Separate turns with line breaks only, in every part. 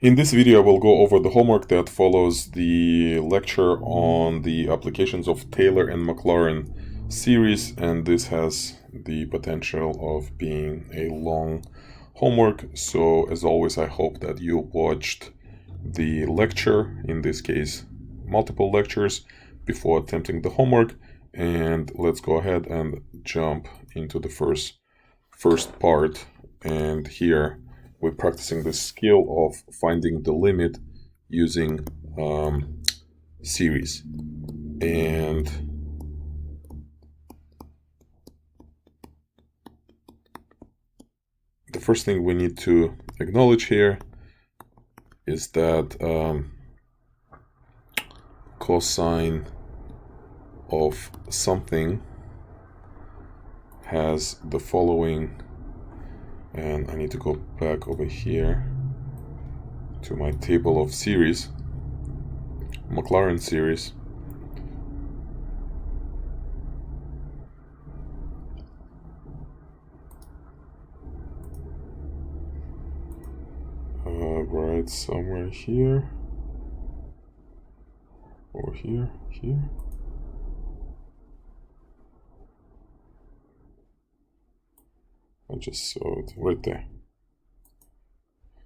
In this video, I will go over the homework that follows the lecture on the applications of Tayor and Maclaurin series, and this has the potential of being a long homework. So as always, I hope that you watched the lecture, in this case, multiple lectures, before attempting the homework. And let's go ahead and jump into the first part. And here we're practicing the skill of finding the limit using series. And the first thing we need to acknowledge here is that cosine of something has the following, and I need to go back over here to my table of series, Maclaurin series. Right somewhere here, or here. I just saw it right there.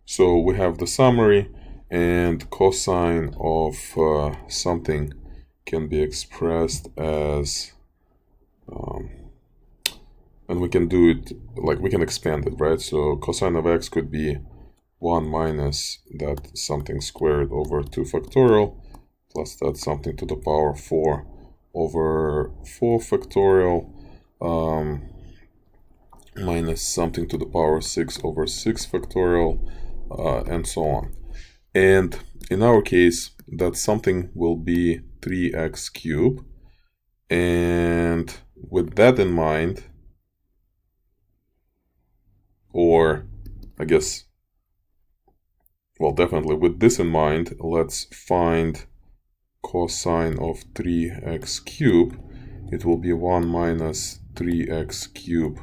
So we have the summary, and cosine of something can be expressed as, and we can do it, like we can expand it, right? So cosine of x could be 1 minus that something squared over 2 factorial plus that something to the power 4 over 4 factorial minus something to the power 6 over 6 factorial, and so on. And in our case, that something will be 3x cubed. And with that in mind, or I guess, well, definitely with this in mind, let's find cosine of 3x cubed. It will be 1 minus 3x cubed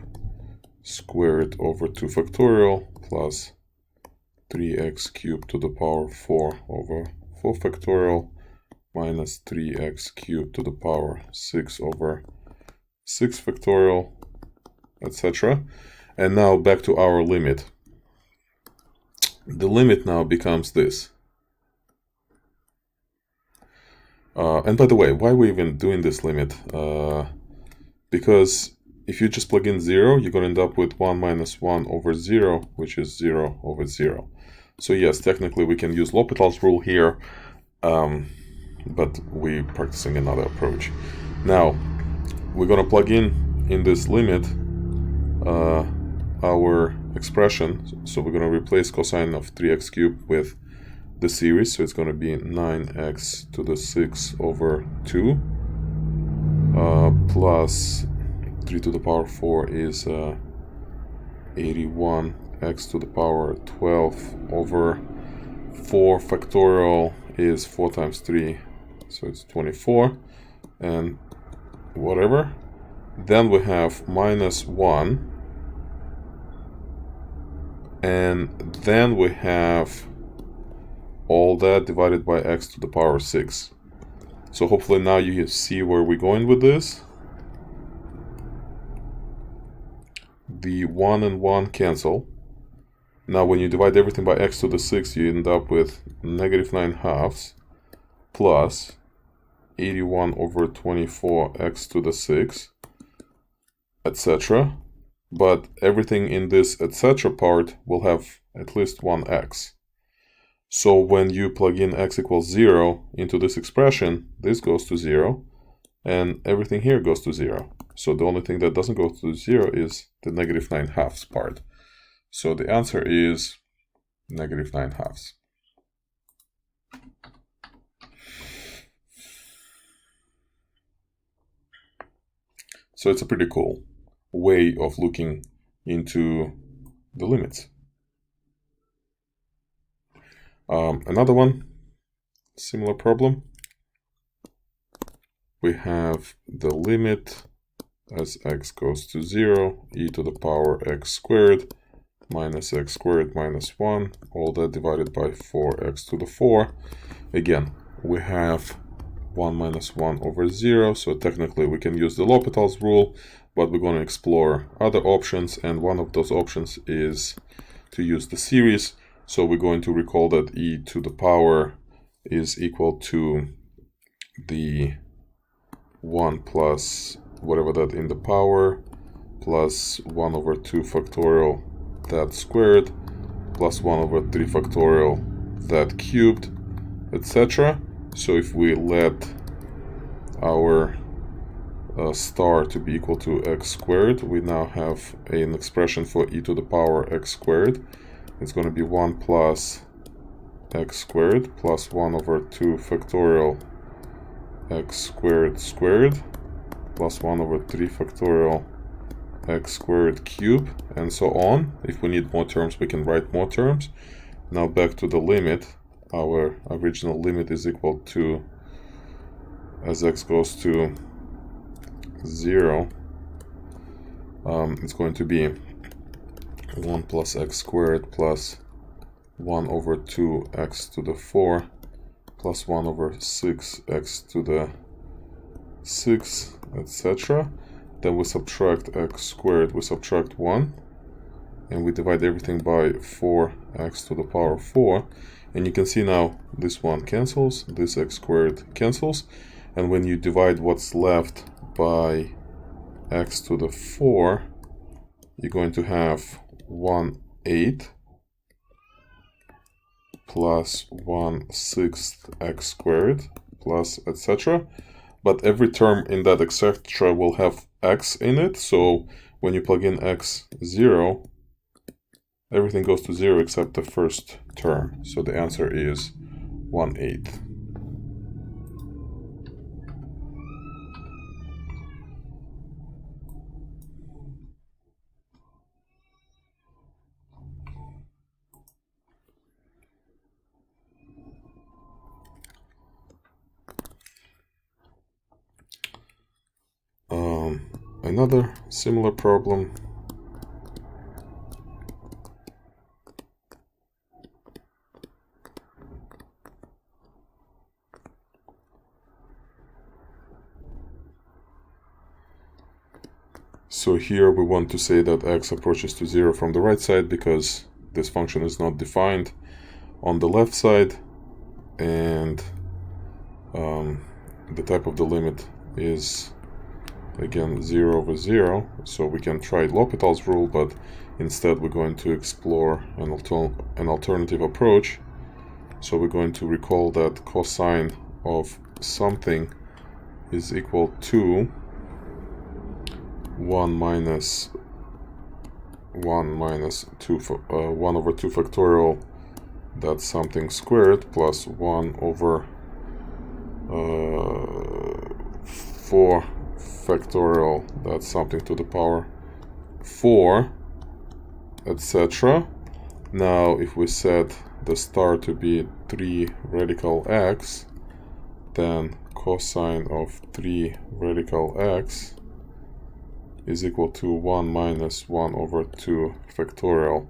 squared over 2 factorial plus 3x cubed to the power 4 over 4 factorial minus 3x cubed to the power 6 over 6 factorial, etc. And now back to our limit. The limit now becomes this. And by the way, why are we even doing this limit? Because if you just plug in 0, you're going to end up with 1 minus 1 over 0, which is 0 over 0. So yes, technically we can use L'Hopital's rule here, but we're practicing another approach. Now, we're going to plug in this limit our expression. So we're going to replace cosine of 3x cubed with the series. So it's going to be 9x to the 6 over 2 plus 3 to the power 4 is 81 x to the power 12 over 4 factorial is 4 times 3, so it's 24, and whatever. Then we have minus 1, and then we have all that divided by x to the power 6. So hopefully now you see where we're going with this. The 1 and 1 cancel. Now when you divide everything by x to the 6, you end up with negative 9 halves plus 81 over 24 x to the 6, etc. But everything in this etc. part will have at least one x. So when you plug in x equals 0 into this expression, this goes to 0, and everything here goes to 0. So the only thing that doesn't go to 0 is the negative 9 halves part. So the answer is negative 9 halves. So it's a pretty cool way of looking into the limits. Another one, similar problem. We have the limit as x goes to 0, e to the power x squared minus x squared minus 1, all that divided by 4x to the 4. Again, we have 1 minus 1 over 0, so technically we can use the L'Hopital's rule, but we're going to explore other options, and one of those options is to use the series. So we're going to recall that e to the power is equal to the 1 plus whatever that in the power plus 1 over 2 factorial that squared plus 1 over 3 factorial that cubed, etc. So if we let our star to be equal to x squared, we now have an expression for e to the power x squared. It's going to be 1 plus x squared plus 1 over 2 factorial x squared squared plus 1 over 3 factorial x squared cube, and so on. If we need more terms, we can write more terms. Now back to the limit. Our original limit is equal to, as x goes to 0, it's going to be 1 plus x squared plus 1 over 2x to the 4 plus 1 over 6x to the 6, etc. Then we subtract x squared, we subtract 1, and we divide everything by 4x to the power 4. And you can see now this one cancels, this x squared cancels, and when you divide what's left by x to the 4, you're going to have 1/8 plus 1/6 x squared plus etc. But every term in that etc will have x in it, so when you plug in x 0, everything goes to 0 except the first term. So the answer is 1/8. Another similar problem. So here we want to say that x approaches to 0 from the right side because this function is not defined on the left side, and the type of the limit is again 0 over 0, so we can try L'Hopital's rule, but instead we're going to explore an alternative approach. So we're going to recall that cosine of something is equal to 1 minus 1 over 2 factorial that's something squared plus 1 over 4 factorial that's something to the power 4, etc. Now if we set the star to be 3 radical x, then cosine of 3 radical x is equal to 1 minus 1 over 2 factorial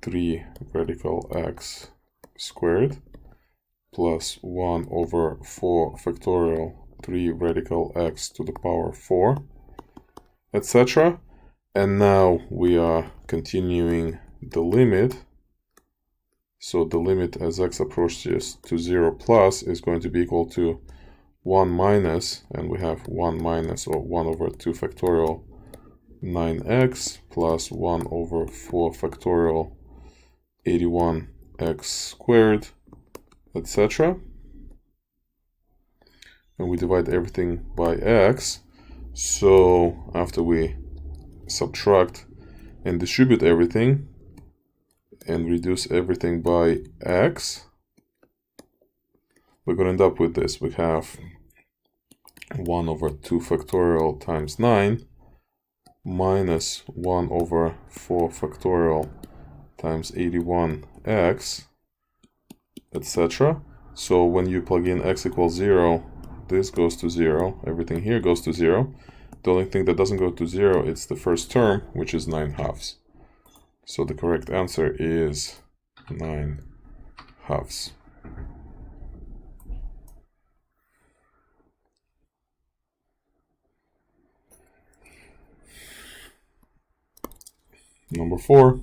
3 radical x squared plus 1 over 4 factorial 3 radical x to the power 4, etc. And now we are continuing the limit. So the limit as x approaches to 0 plus is going to be equal to 1 minus, and we have 1 minus, or 1 over 2 factorial 9x plus 1 over 4 factorial 81x squared, etc. And we divide everything by x. So after we subtract and distribute everything and reduce everything by x, we're going to end up with this. We have 1 over 2 factorial times 9 minus 1 over 4 factorial times 81x, etc. So when you plug in x equals 0, this goes to 0, everything here goes to 0. The only thing that doesn't go to 0 is the first term, which is 9/2. So the correct answer is 9 halves. Number 4.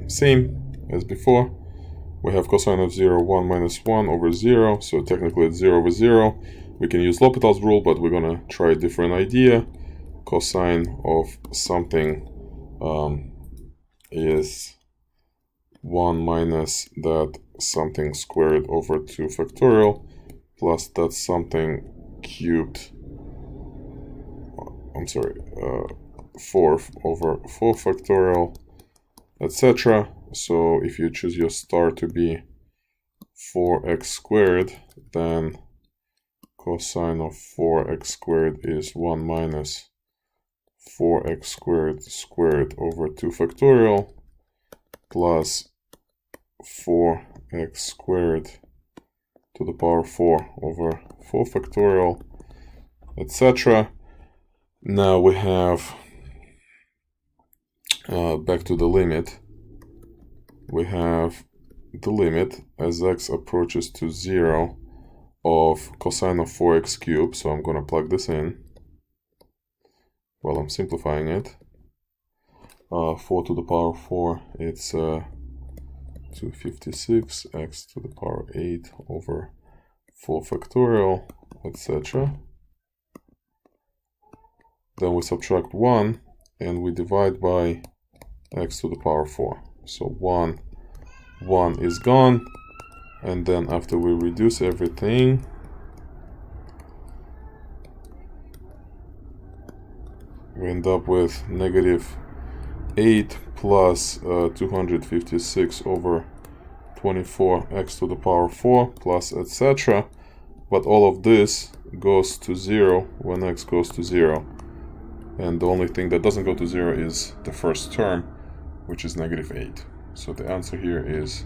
Same as before. We have cosine of 0, 1 minus 1 over 0, so technically it's 0 over 0. We can use L'Hopital's rule, but we're going to try a different idea. Cosine of something is 1 minus that something squared over 2 factorial plus that something cubed, 4 over 4 factorial, etc. So if you choose your star to be 4x squared, then cosine of 4x squared is 1 minus 4x squared over 2 factorial plus 4x squared to the power 4 over 4 factorial, etc. Now we have, back to the limit, we have the limit as x approaches to 0 of cosine of 4x cubed, so I'm going to plug this in while I'm simplifying it. 4 to the power 4, it's 256, x to the power 8 over 4 factorial, etc. Then we subtract 1 and we divide by x to the power 4. So 1 is gone, and then after we reduce everything, we end up with negative 8 plus 256 over 24 x to the power 4 plus etc. But all of this goes to 0 when x goes to 0. And the only thing that doesn't go to 0 is the first term, which is negative 8. So the answer here is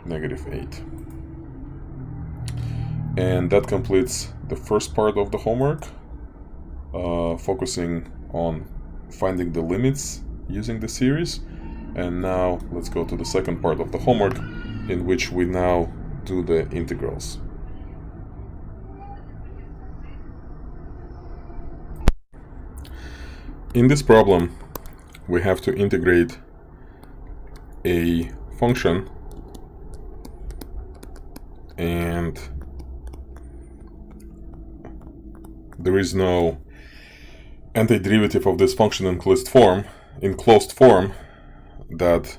negative 8. And that completes the first part of the homework, focusing on finding the limits using the series. And now let's go to the second part of the homework, in which we now do the integrals. In this problem, we have to integrate a function, and there is no antiderivative of this function in closed form that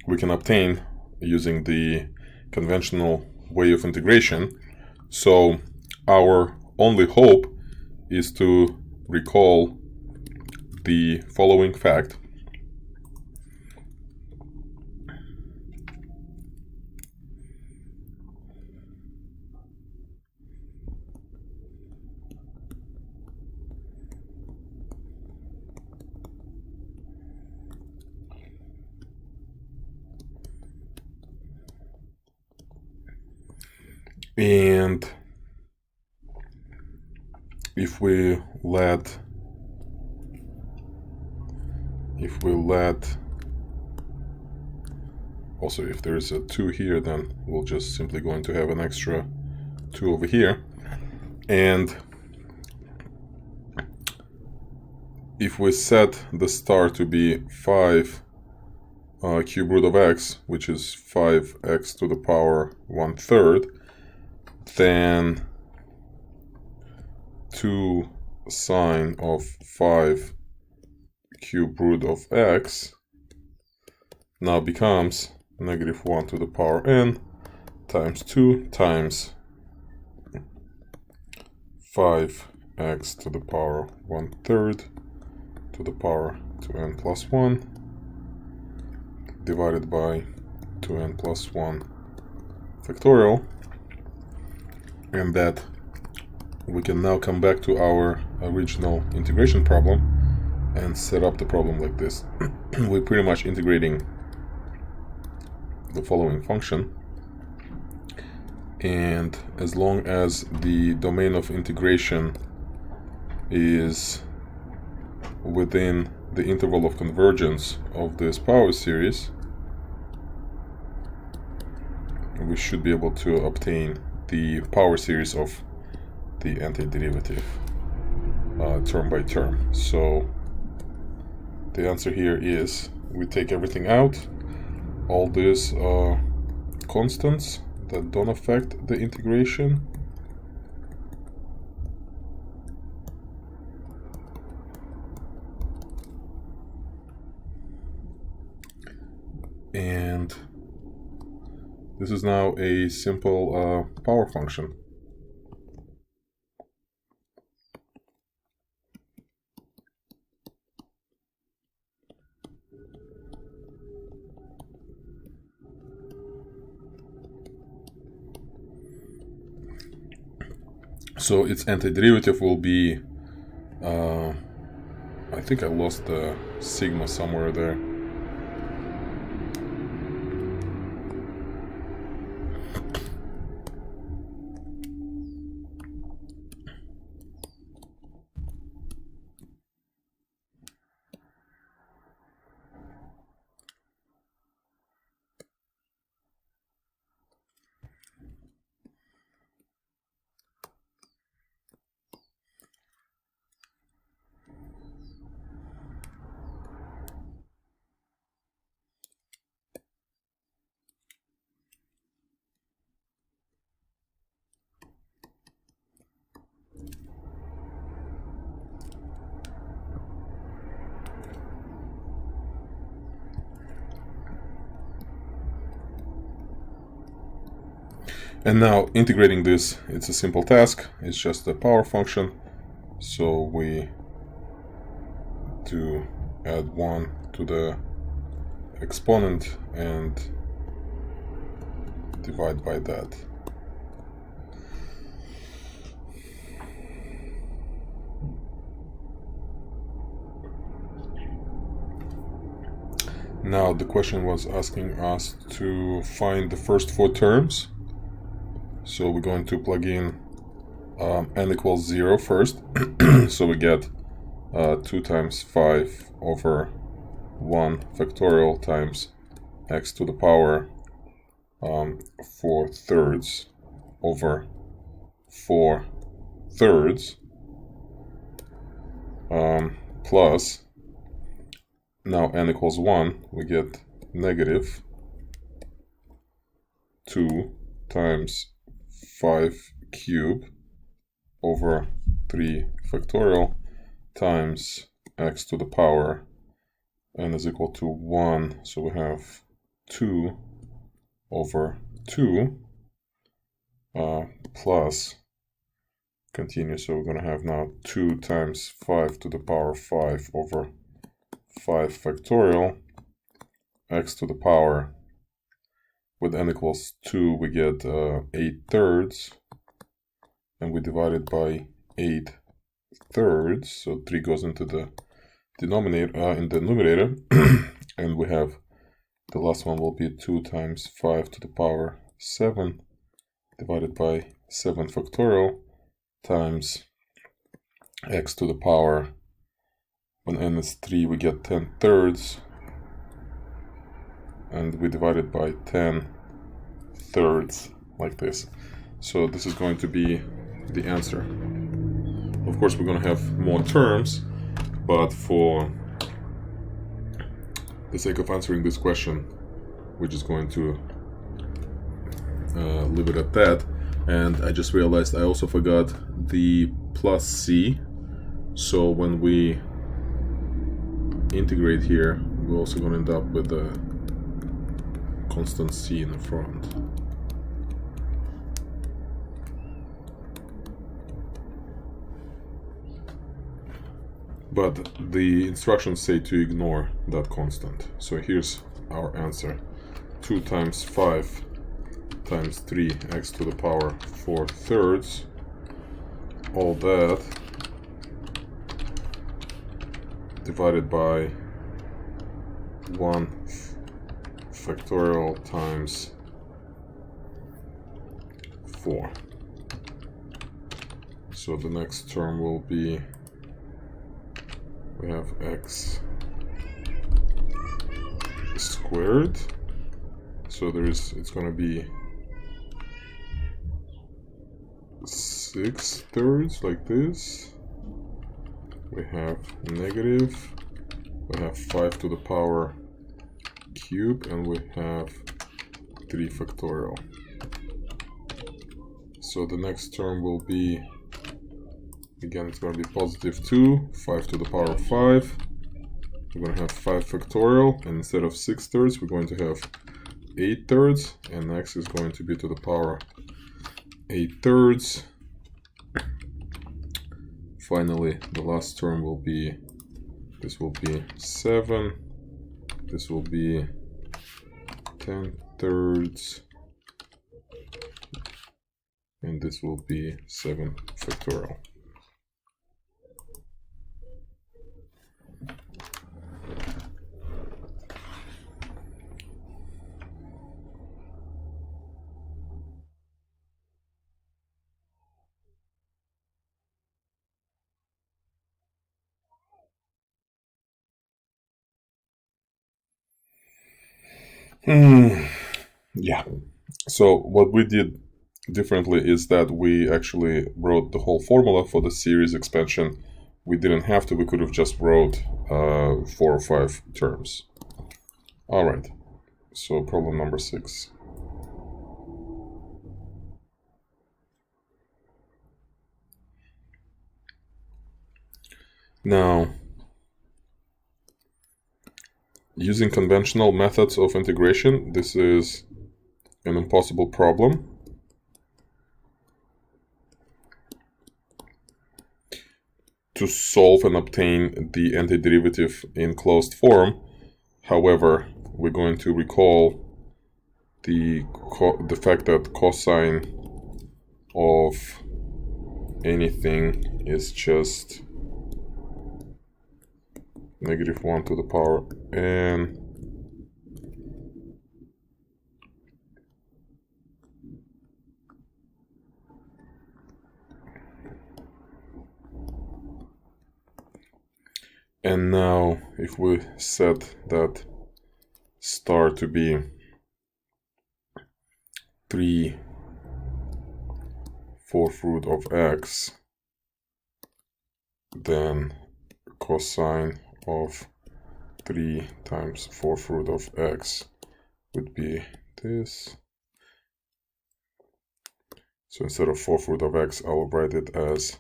we can obtain using the conventional way of integration. So our only hope is to recall the following fact. And if we let also, if there is a 2 here, then we're just simply going to have an extra 2 over here. And if we set the star to be 5 cube root of x, which is 5x to the power 1/3, then 2 sine of 5 cube root of x now becomes negative 1 to the power n times 2 times 5x to the power 1/3 to the power 2n plus 1 divided by 2n plus 1 factorial, and that we can now come back to our original integration problem and set up the problem like this. We're pretty much integrating the following function, and as long as the domain of integration is within the interval of convergence of this power series, we should be able to obtain the power series of the antiderivative term by term. So the answer here is we take everything out, all these constants that don't affect the integration, and this is now a simple power function. So its antiderivative will be, I think I lost the sigma somewhere there. And now integrating this, it's a simple task. It's just a power function. So we do add 1 to the exponent and divide by that. Now the question was asking us to find the first 4 terms. So we're going to plug in n equals 0 first. So we get 2 times 5 over 1 factorial times x to the power 4 thirds over 4 thirds plus, now n equals 1, we get negative 2 times 5 cubed over 3 factorial times x to the power n is equal to 1, so we have 2 over 2 plus continue, so we're going to have now 2 times 5 to the power 5 over 5 factorial x to the power. With n equals 2, we get 8 thirds, and we divide it by 8 thirds, so 3 goes into the denominator, in the numerator, and we have the last one will be 2 times 5 to the power 7 divided by 7 factorial times x to the power. When n is 3, we get 10 thirds, and we divide it by 10 thirds, like this. So this is going to be the answer. Of course, we're going to have more terms, but for the sake of answering this question, we're just going to leave it at that. And I just realized I also forgot the plus c. So when we integrate here, we're also going to end up with the constant c in the front. But the instructions say to ignore that constant. So here's our answer. 2 times 5 times 3 x to the power 4 thirds all that divided by 1 factorial times 4. So the next term will be, we have x squared. So it's going to be 6/3 like this. We have negative, we have 5 to the power cube, and we have 3 factorial. So the next term will be, again, it's going to be positive 2, 5 to the power 5. We're going to have 5 factorial, and instead of 6/3, we're going to have 8/3, and x is going to be to the power 8/3. Finally, the last term will be, this will be 7, this will be 10/3, and this will be 7 factorial. Yeah, so what we did differently is that we actually wrote the whole formula for the series expansion. We didn't have to, we could have just wrote 4 or 5 terms. All right, so problem number 6. Now, using conventional methods of integration, this is an impossible problem. To solve and obtain the antiderivative in closed form. However, we're going to recall the fact that cosine of anything is just -1 to the power n And now if we set that star to be 3/4 root of x, then cosine of 3 times 4th root of x would be this. So instead of 4th root of x, I'll write it as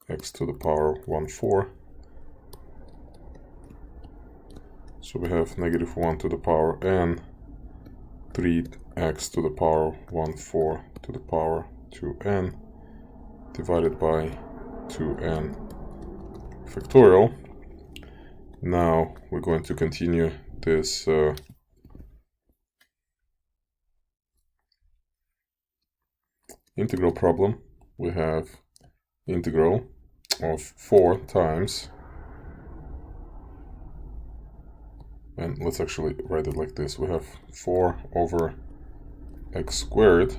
x to the power 1/4. So we have -1 to the power n, 3x to the power 1/4 to the power 2n, divided by 2n factorial. Now we're going to continue this integral problem. We have integral of 4 times, and let's actually write it like this. We have 4 over x squared,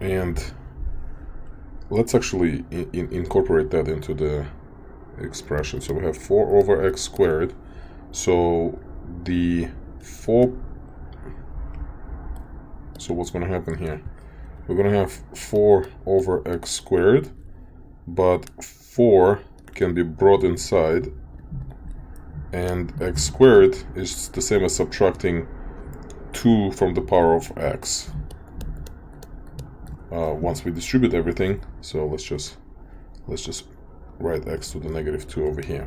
and let's actually incorporate that into the expression. So we have 4 over x squared. So the 4, so what's going to happen here? We're going to have 4 over x squared, but 4 can be brought inside, and x squared is the same as subtracting 2 from the power of x. Once we distribute everything, so let's just write x to the -2 over here.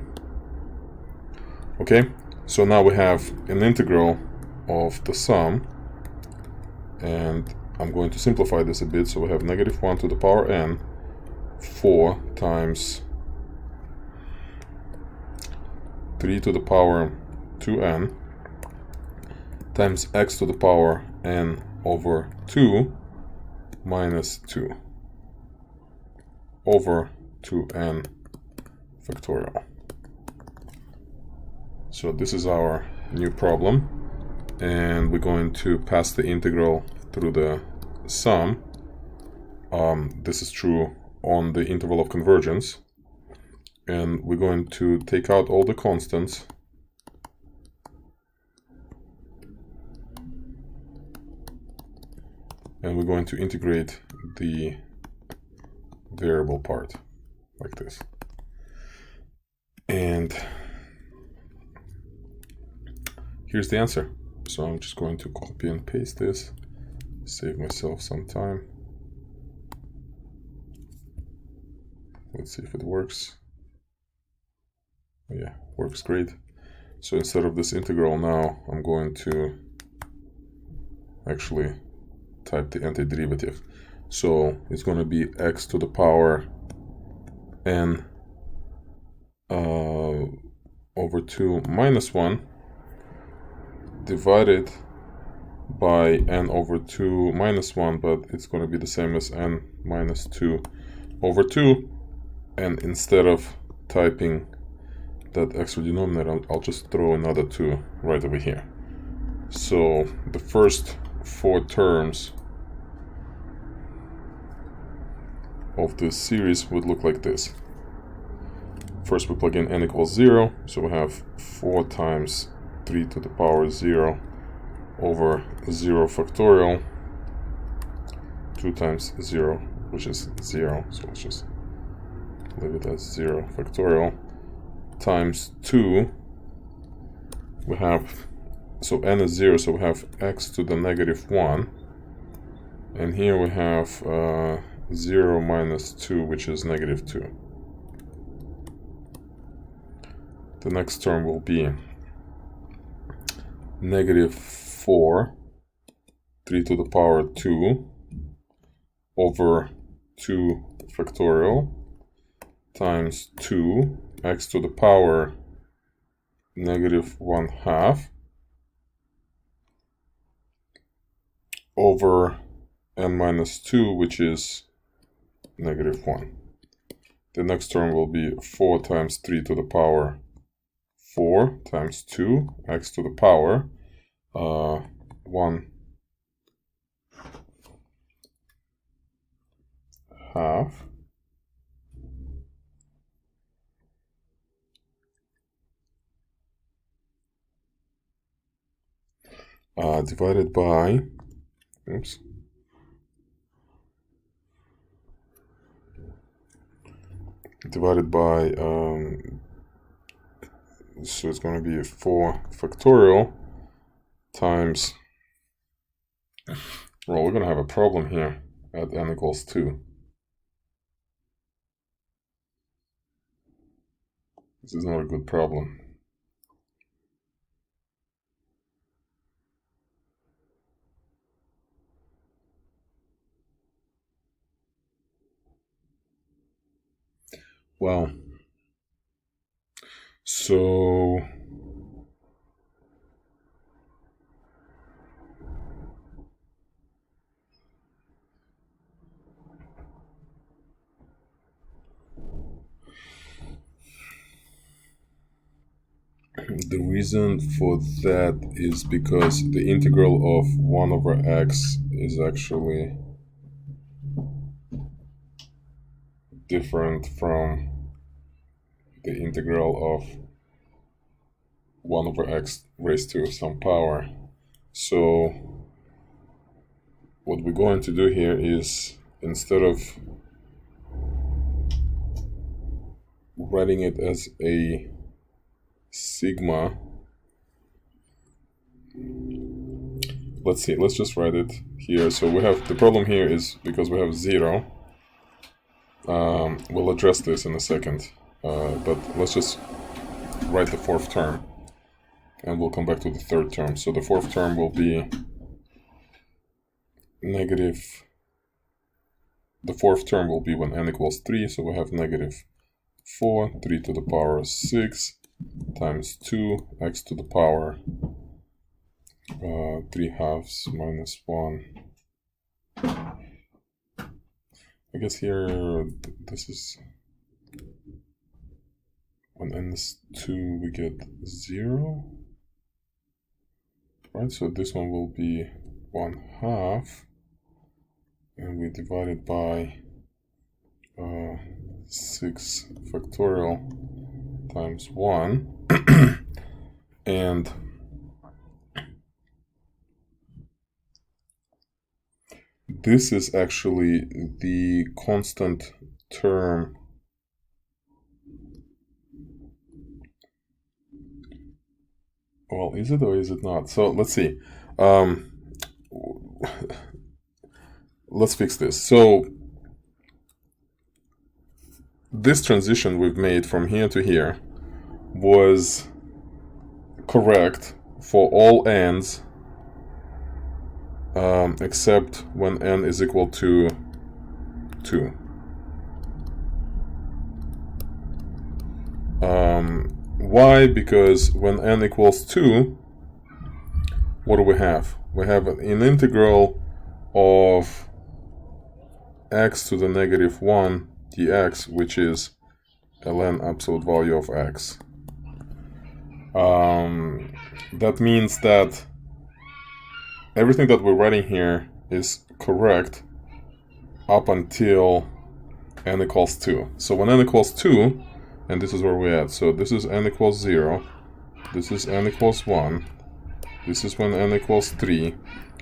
Okay, so now we have an integral of the sum, and I'm going to simplify this a bit. So we have -1 to the power n, 4 times 3 to the power 2n times x to the power n over 2 minus 2 over 2n factorial. So this is our new problem, and we're going to pass the integral through the sum. This is true on the interval of convergence, and we're going to take out all the constants and we're going to integrate the variable part like this. And here's the answer. So I'm just going to copy and paste this, save myself some time. Let's see if it works. Yeah, works great. So instead of this integral now, I'm going to actually type the antiderivative. So it's going to be x to the power n over 2 minus 1 divided by n over 2 minus 1, but it's going to be the same as n minus 2 over 2. And instead of typing that extra denominator, I'll just throw another 2 right over here. So the first 4 terms of this series would look like this. First we plug in n equals 0, so we have 4 times 3 to the power 0 over 0 factorial, 2 times 0, which is 0, so let's just leave it as 0 factorial, times 2, we have, so n is 0, so we have x to the negative 1, and here we have 0 minus 2, which is negative 2. The next term will be negative 4, 3 to the power 2 over 2 factorial times 2 x to the power negative 1/2 over n minus 2, which is negative 1. The next term will be 4 times 3 to the power 4 times 2 x to the power 1/2 divided by, oops, divided by, so it's going to be 4 factorial times, well, we're going to have a problem here at n equals 2. This is not a good problem. Well, so the reason for that is because the integral of 1 over x is actually different from the integral of 1 over x raised to some power. So what we're going to do here is, instead of writing it as a sigma, let's see, let's just write it here. So we have, the problem here is because we have 0. We'll address this in a second, but let's just write the 4th term and we'll come back to the 3rd term. So the 4th term will be negative, the 4th term will be when n equals 3, so we have negative 4, 3 to the power 6 times 2 x to the power 3/2 minus 1 I guess here, this is, when n is 2, we get 0. Right, so this one will be 1/2. And we divide it by 6 factorial times 1. And this is actually the constant term. Well, is it or is it not? So let's see. Let's fix this. So this transition we've made from here to here was correct for all n's except when n is equal to 2. Why? Because when n equals 2, what do we have? We have an integral of x to the negative 1 dx, which is ln absolute value of x. That means that everything that we're writing here is correct up until n equals 2. So when n equals 2, and this is where we're at, so this is n equals 0, this is n equals 1, this is when n equals 3,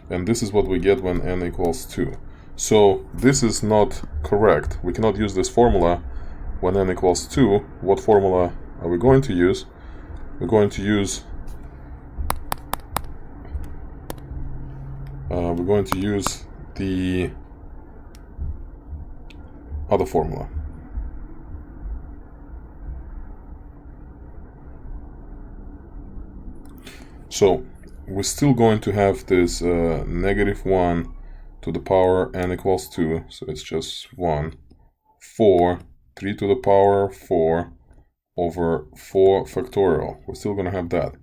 and this is what we get when n equals 2. So this is not correct. We cannot use this formula when n equals 2. What formula are we going to use? We're going to use the other formula. So we're still going to have this negative 1 to the power n equals 2, so it's just 1, 4, 3 to the power 4 over 4 factorial. We're still going to have that.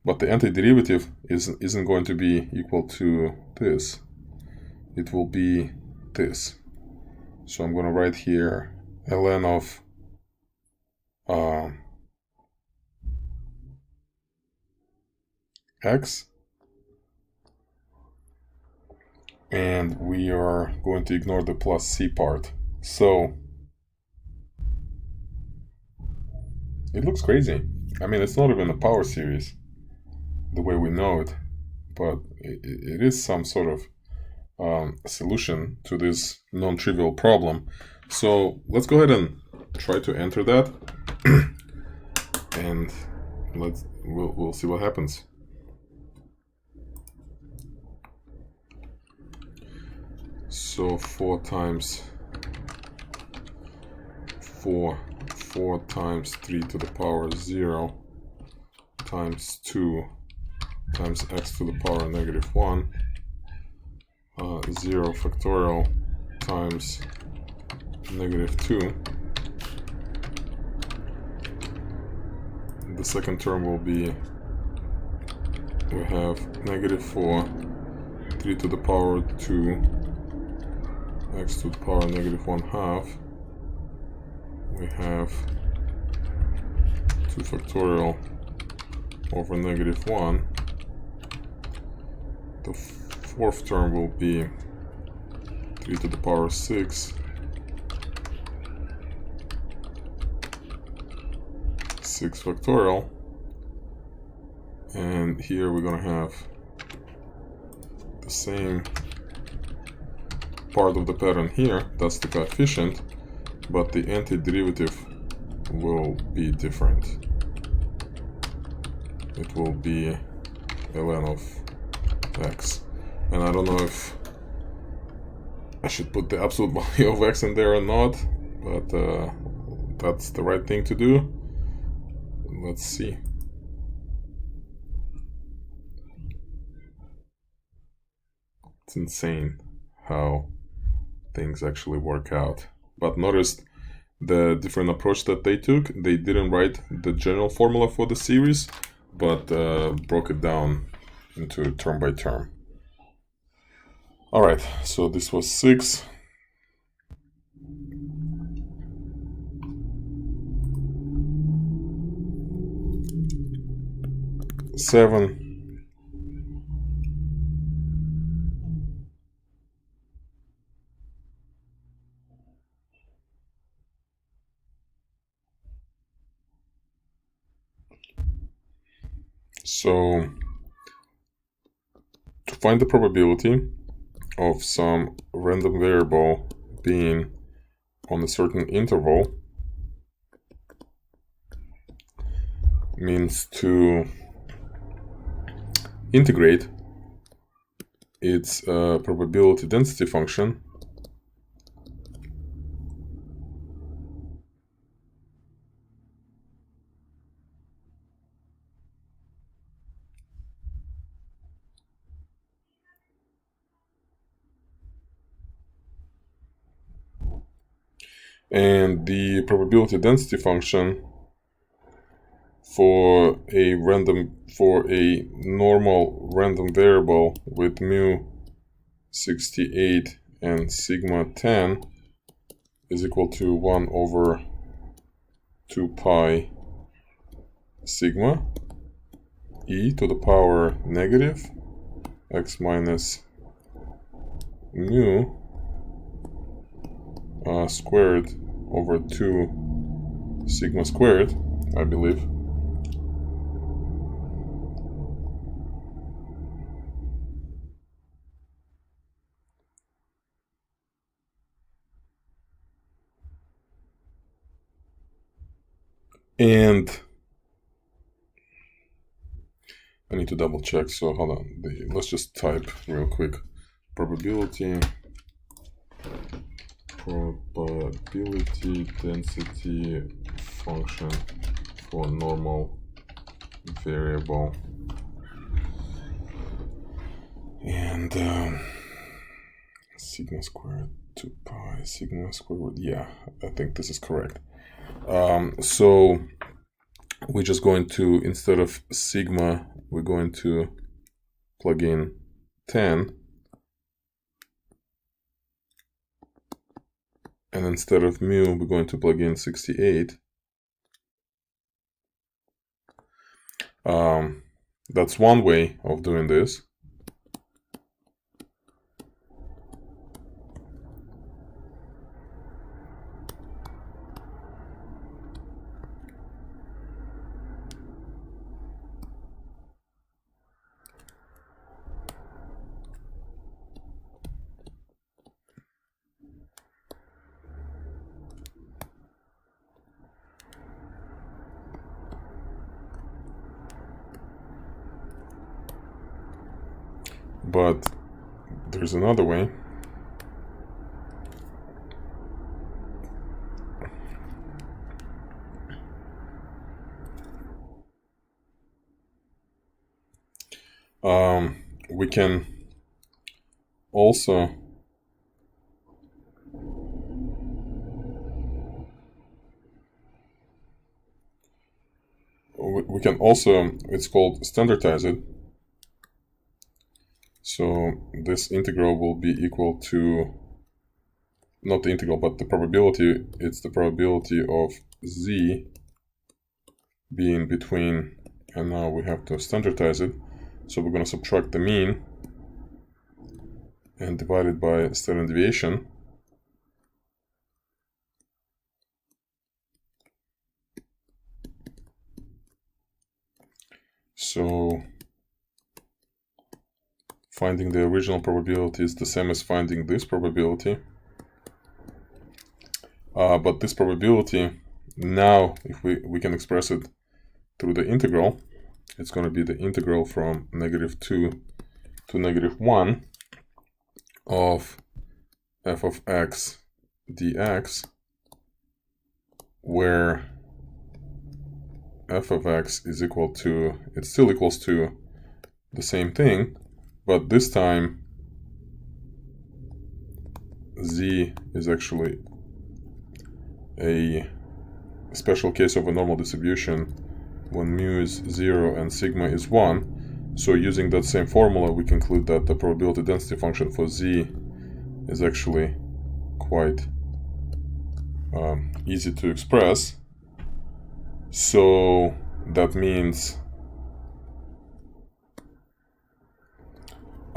But the antiderivative isn't going to be equal to this. It will be this. So I'm going to write here ln of x, and we are going to ignore the plus c part. So it looks crazy. I mean, it's not even a power series the way we know it, but it is some sort of solution to this non-trivial problem. So let's go ahead and try to enter that, and we'll see what happens. So 4 times 4 times 3 to the power 0 times 2 times x to the power negative 1, 0 factorial times negative 2. The second term will be, we have negative 4, 3 to the power 2, x to the power negative 1/2. We have 2 factorial over negative 1. The fourth term will be 3 to the power 6, 6 factorial. And here we're going to have the same part of the pattern here, that's the coefficient, but the antiderivative will be different. It will be ln of x. And I don't know if I should put the absolute value of x in there or not, but that's the right thing to do. Let's see. It's insane how things actually work out. But notice the different approach that they took. They didn't write the general formula for the series, but broke it down into term by term. Alright, so this was 6. 7. So to find the probability of some random variable being on a certain interval means to integrate its probability density function and the probability density function for a normal random variable with mu 68 and sigma 10 is equal to 1 over 2 pi sigma e to the power negative x minus mu squared over 2 sigma squared, I believe. And I need to double check, so hold on. Let's just type real quick. Probability density function for normal variable. And sigma squared 2 pi sigma squared. Yeah, I think this is correct. So we're just going to, instead of sigma, we're going to plug in 10. And instead of mu, we're going to plug in 68. That's one way of doing this. But there's another way. We can also it's called standardize it. So this integral will be equal to, not the integral, but the probability. It's the probability of z being between, and now we have to standardize it. So we're going to subtract the mean and divide it by standard deviation. So finding the original probability is the same as finding this probability. But this probability, now if we can express it through the integral, it's going to be the integral from -2 to -1 of f of x dx, where f of x is equal to, it still equals to the same thing, but this time z is actually a special case of a normal distribution when mu is 0 and sigma is 1. So using that same formula, we conclude that the probability density function for z is actually quite easy to express. So that means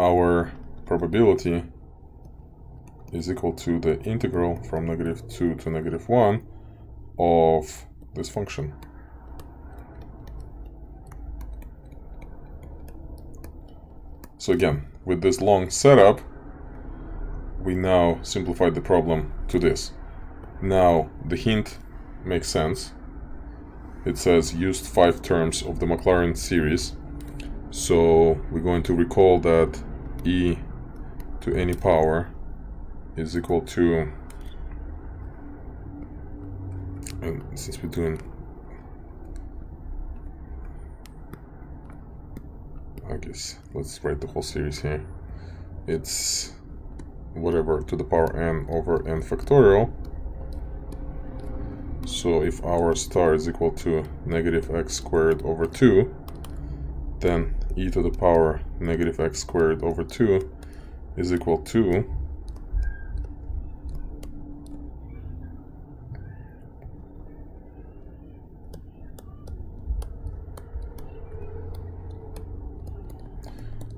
our probability is equal to the integral from -2 to -1 of this function. So again, with this long setup, we now simplified the problem to this. Now, the hint makes sense. It says used 5 terms of the Maclaurin series. So we're going to recall that e to any power is equal to, and since we're doing, I guess let's write the whole series here. It's whatever to the power n over n factorial. So if our star is equal to -x squared over 2, then e to the power -x squared over 2 is equal to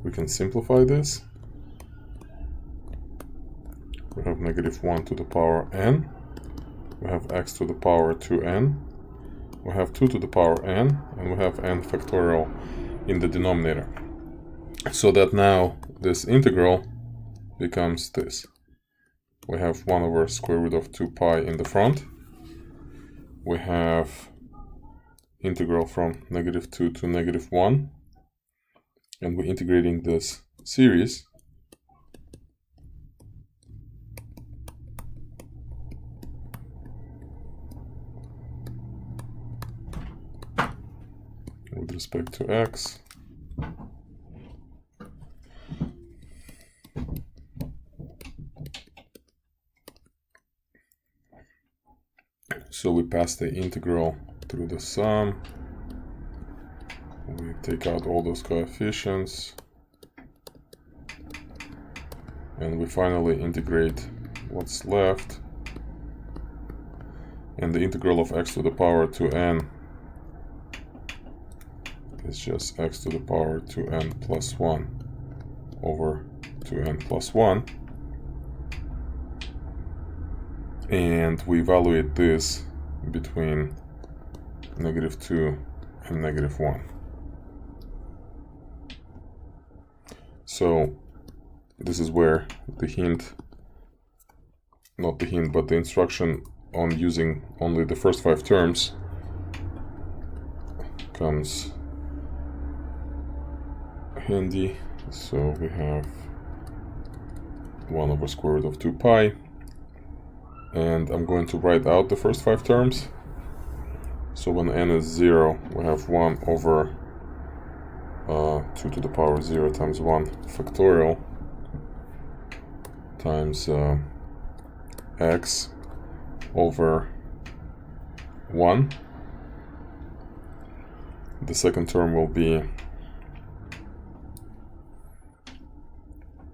we can simplify this. We have -1 to the power n. We have x to the power 2n. We have 2 to the power n. And we have n factorial in the denominator. So that now this integral becomes this. We have 1 over square root of 2 pi in the front. We have integral from -2 to -1. And we're integrating this series. With respect to x. So we pass the integral through the sum. We take out all those coefficients. And we finally integrate what's left. And the integral of x to the power 2n is just x to the power 2n plus 1 over 2n plus 1. And we evaluate this between -2 and -1. So this is where the hint, not the hint, but the instruction on using only the first 5 terms comes handy. So we have 1 over square root of 2 pi. And I'm going to write out the first 5 terms. So when n is 0, we have 1 over 2 to the power 0 times 1 factorial times x over 1. The second term will be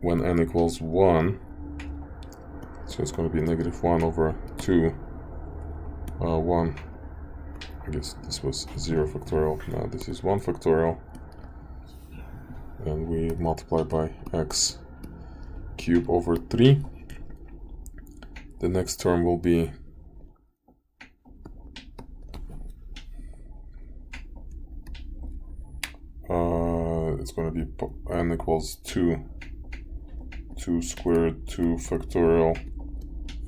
when n equals 1. So it's going to be -1 over 2, 1, I guess this was 0 factorial, now this is 1 factorial, and we multiply by x cubed over 3. The next term will be it's going to be n equals 2 squared 2 factorial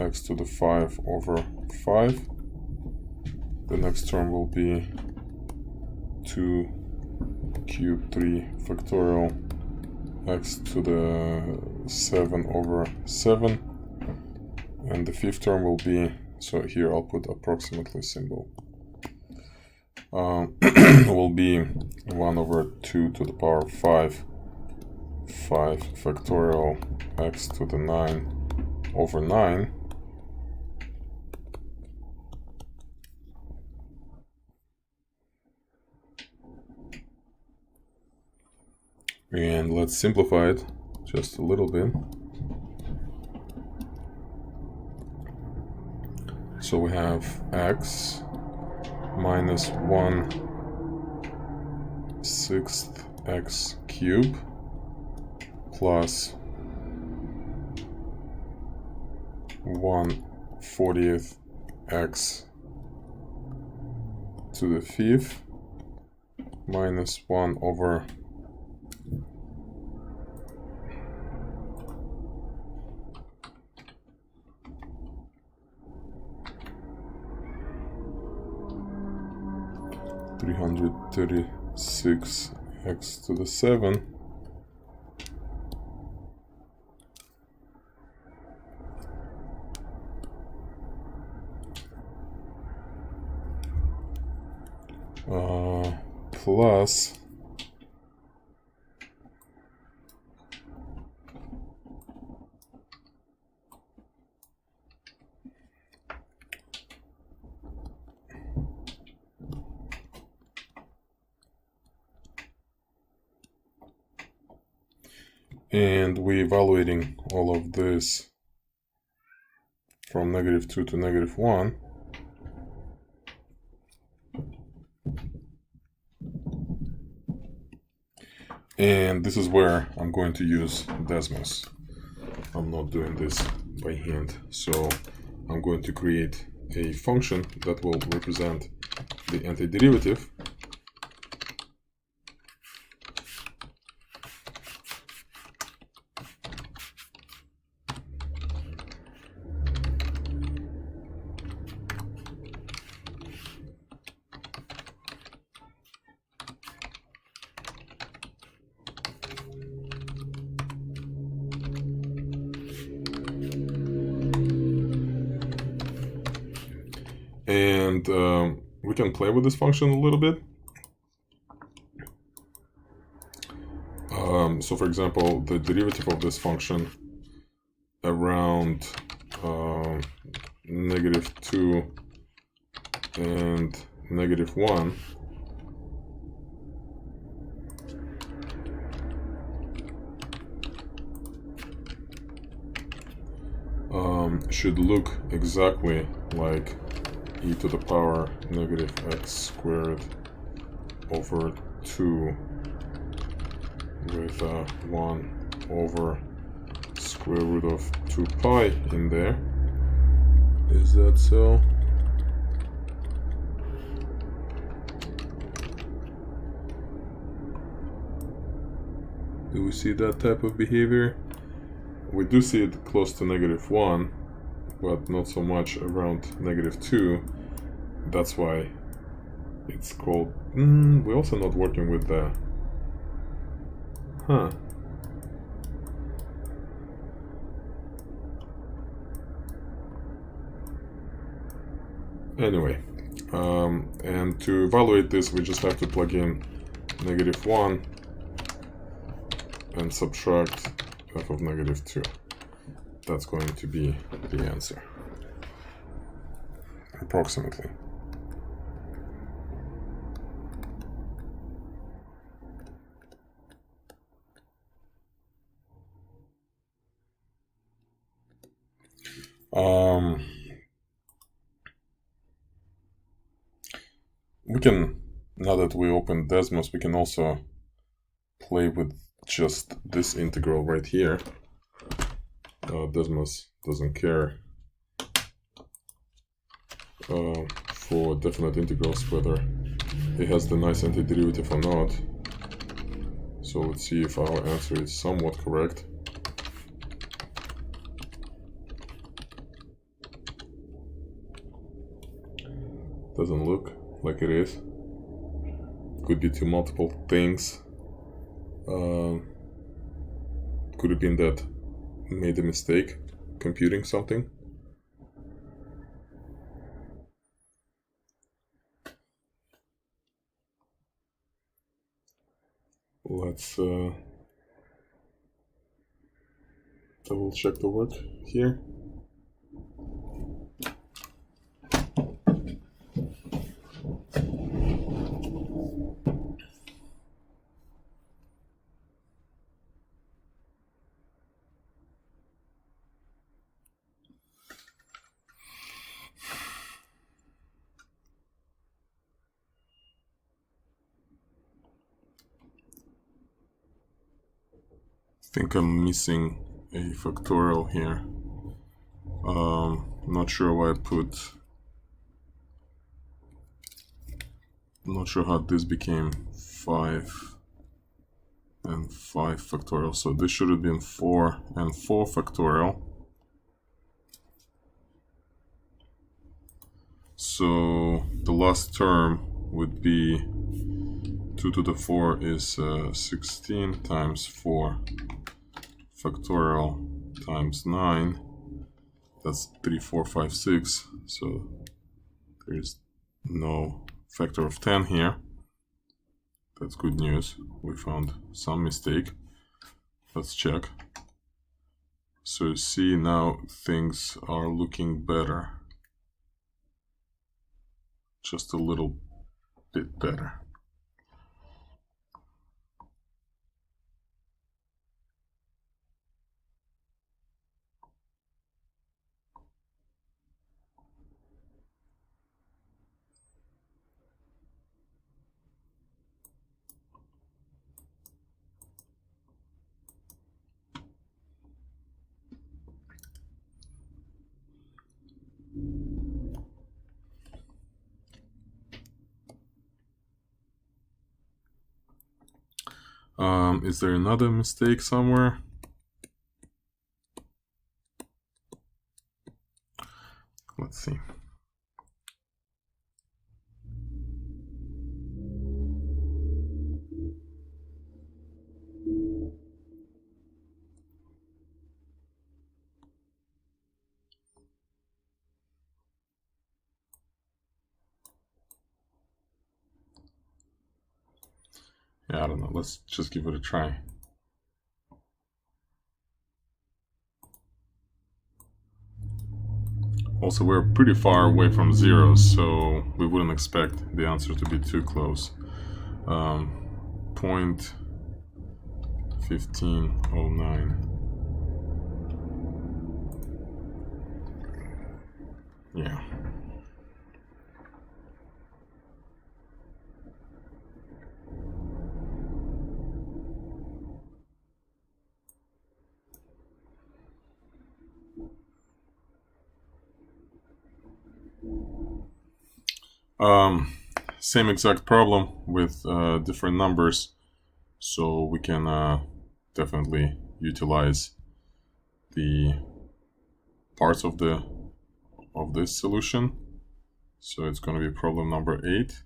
x to the 5 over 5. The next term will be 2 cubed 3 factorial x to the 7 over 7. And the fifth term will be, so here I'll put approximately symbol, will be 1 over 2 to the power 5 factorial x to the 9 over 9. And let's simplify it just a little bit. So we have x minus 1/6 x cubed plus 1/40th x to the 5th minus 1 over 336 x to the 7 plus and we're evaluating all of this from -2 to -1. And this is where I'm going to use Desmos. I'm not doing this by hand, so I'm going to create a function that will represent the antiderivative. And we can play with this function a little bit. So for example, the derivative of this function around -2 and -1 should look exactly like e to the power -x squared over 2 with 1 over square root of 2 pi in there. Is that so? Do we see that type of behavior? We do see it close to -1, but not so much around -2. That's why it's called... we're also not working with the... Anyway, and to evaluate this, we just have to plug in -1 and subtract f of -2. That's going to be the answer, approximately. We can, now that we open Desmos, we can also play with just this integral right here. Desmos doesn't care for definite integrals whether it has the nice antiderivative or not. So let's see if our answer is somewhat correct. Doesn't look like it is. Could be to multiple things. Could have been that made a mistake computing something. Let's double check the work here. think I'm missing a factorial here. Not sure why I put. Not sure how this became 5 and 5 factorial. So this should have been 4 and 4 factorial. So the last term would be 2 to the 4 is 16 times 4 factorial times 9. That's 3, 4, 5, 6. So there's no factor of 10 here. That's good news. We found some mistake. Let's check. So you see now things are looking better. Just a little bit better. Is there another mistake somewhere? Let's see. Yeah, I don't know. Let's just give it a try. Also, we're pretty far away from 0, so we wouldn't expect the answer to be too close. 0.1509. Yeah. Same exact problem with different numbers, so we can definitely utilize the parts of this solution. So it's going to be problem number 8.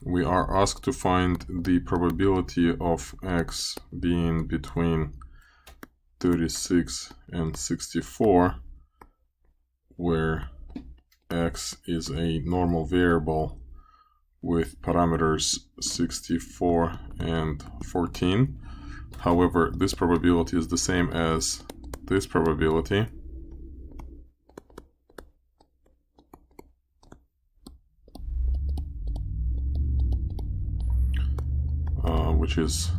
We are asked to find the probability of x being between 36 and 64, where x is a normal variable with parameters 64 and 14. However, this probability is the same as this probability. Which is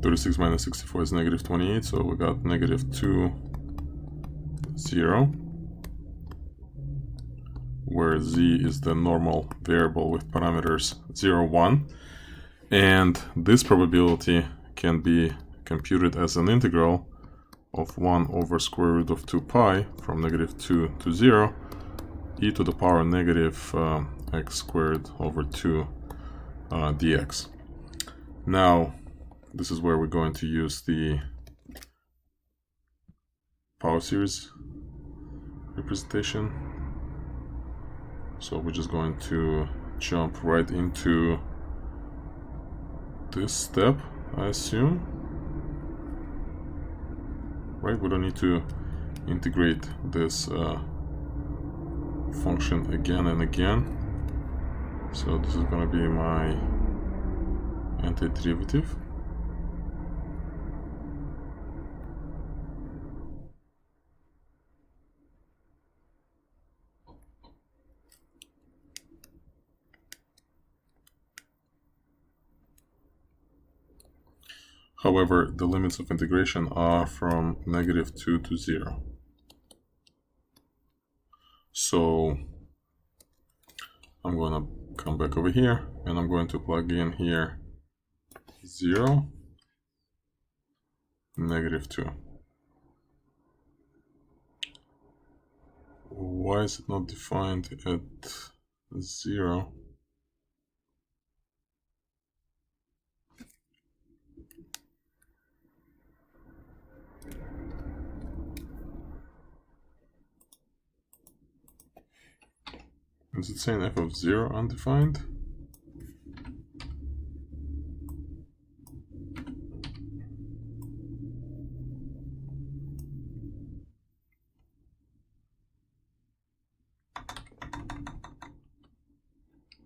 36 minus 64 is negative 28, so we got negative 2, 0, where z is the normal variable with parameters 0, 1. And this probability can be computed as an integral of 1 over square root of 2 pi from negative 2 to 0, e to the power negative x squared over 2 dx. Now, this is where we're going to use the power series representation. So we're just going to jump right into this step, I assume. Right, we don't need to integrate this function again and again. So this is going to be my antiderivative. However, the limits of integration are from -2 to 0. So I'm going to come back over here and I'm going to plug in here 0, -2. Why is it not defined at 0? Is it saying f of 0 undefined?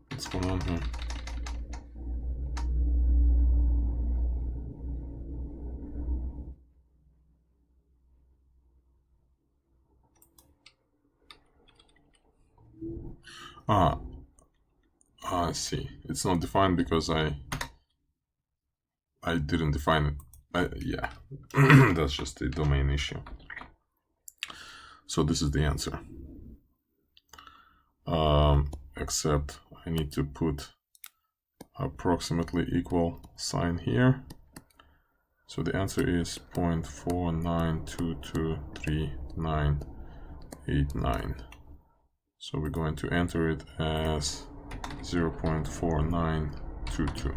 What's going on here? I see. It's not defined because I didn't define it. Yeah, that's just a domain issue. So this is the answer. Except I need to put approximately equal sign here. So the answer is 0.49223989. So we're going to enter it as 0.4922.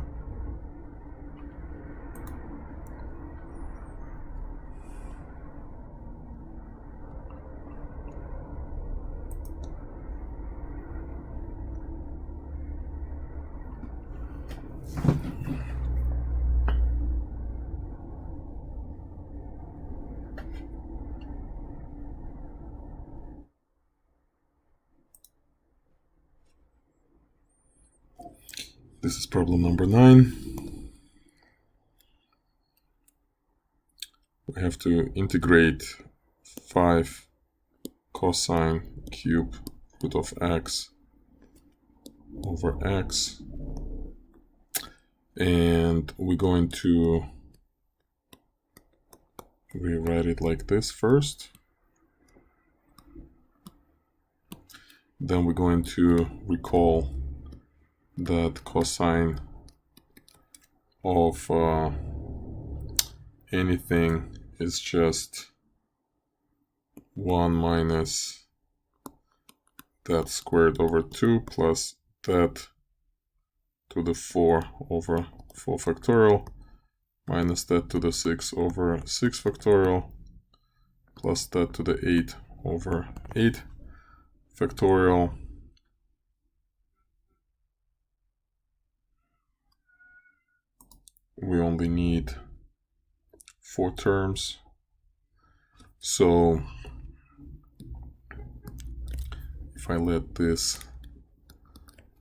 This is problem number 9. We have to integrate 5 cosine cube root of x over x. And we're going to rewrite it like this first. Then we're going to recall that cosine of anything is just 1 minus that squared over 2 plus that to the 4 over 4 factorial minus that to the 6 over 6 factorial plus that to the 8 over 8 factorial we only need 4 terms. So if I let this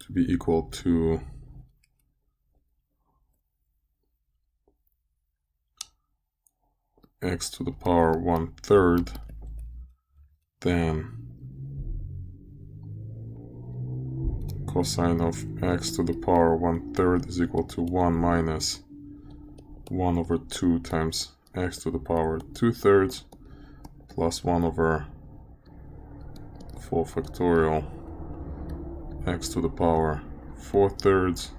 to be equal to x to the power 1/3, then cosine of x to the power 1/3 is equal to 1 minus 1 over 2 times x to the power 2/3 plus 1 over 4 factorial x to the power 4/3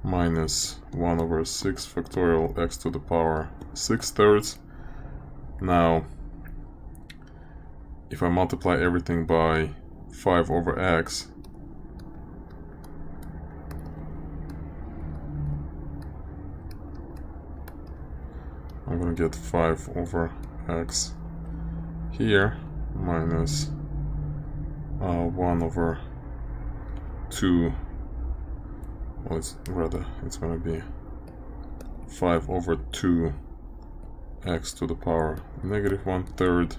minus 1 over 6 factorial x to the power 6/3. Now, if I multiply everything by 5 over x, I'm going to get 5 over x here minus 1 over 2. Well, it's going to be 5 over 2 x to the power -1/3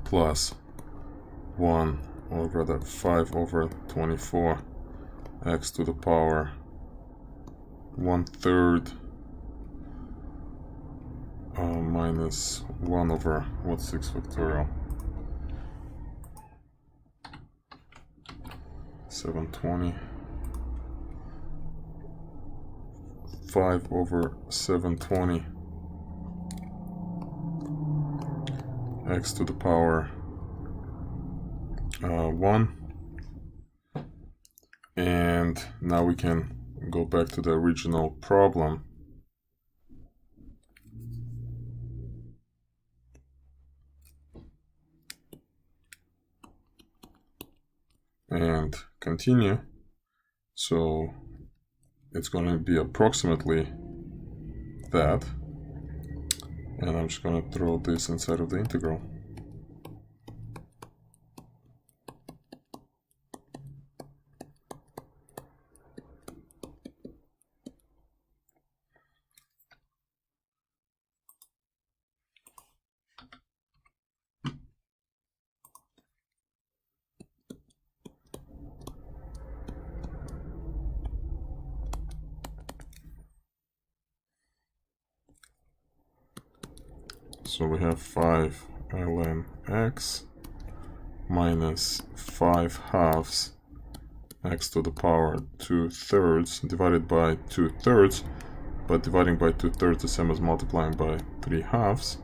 plus 1, or rather 5 over 24 x to the power 1/3 minus 1 over 6 factorial 720 5 over 720 x to the power 1. And now we can go back to the original problem. And continue. So it's going to be approximately that. And I'm just going to throw this inside of the integral. So we have 5 ln x minus 5 halves x to the power 2/3 divided by 2/3, but dividing by 2/3 is the same as multiplying by 3 halves.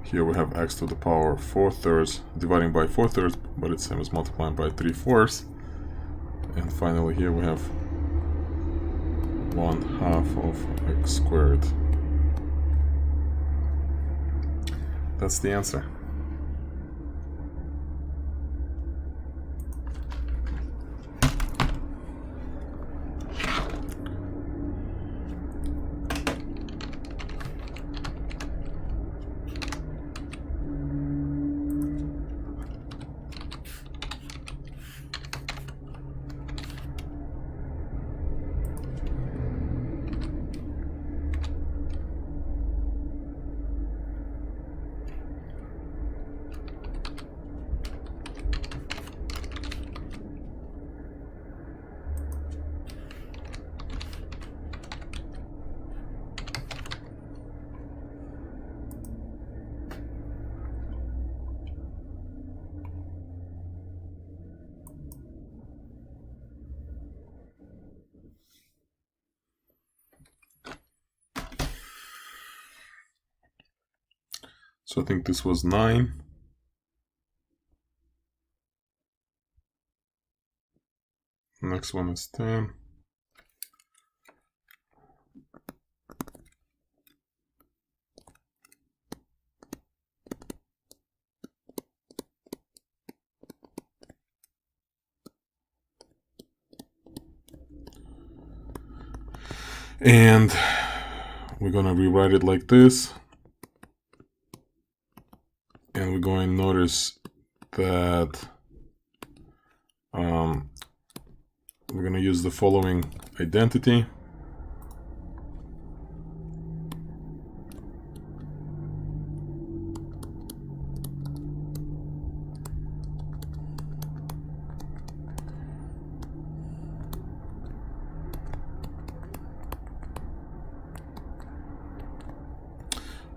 Here we have x to the power 4/3 dividing by 4/3, but it's the same as multiplying by 3/4. And finally here we have 1/2 of x squared. That's the answer. So I think this was 9. Next one is 10. And we're gonna rewrite it like this. And we're going to notice that we're going to use the following identity.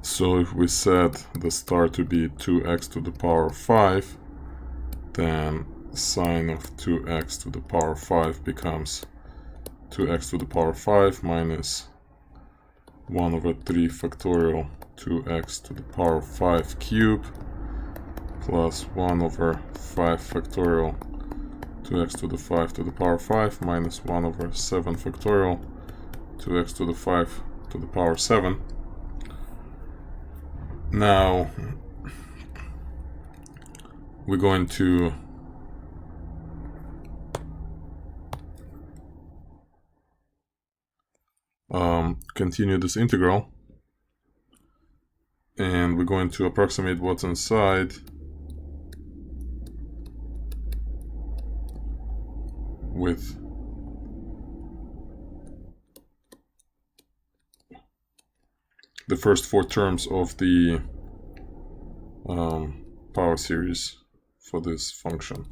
So if we set the star to be 2x to the power 5, then sine of 2x to the power 5 becomes 2x to the power 5 minus 1 over 3 factorial 2x to the power 5 cubed plus 1 over 5 factorial 2x to the 5 to the power 5 minus 1 over 7 factorial 2x to the 5 to the power 7. Now we're going to continue this integral, and we're going to approximate what's inside with the first 4 terms of the power series for this function.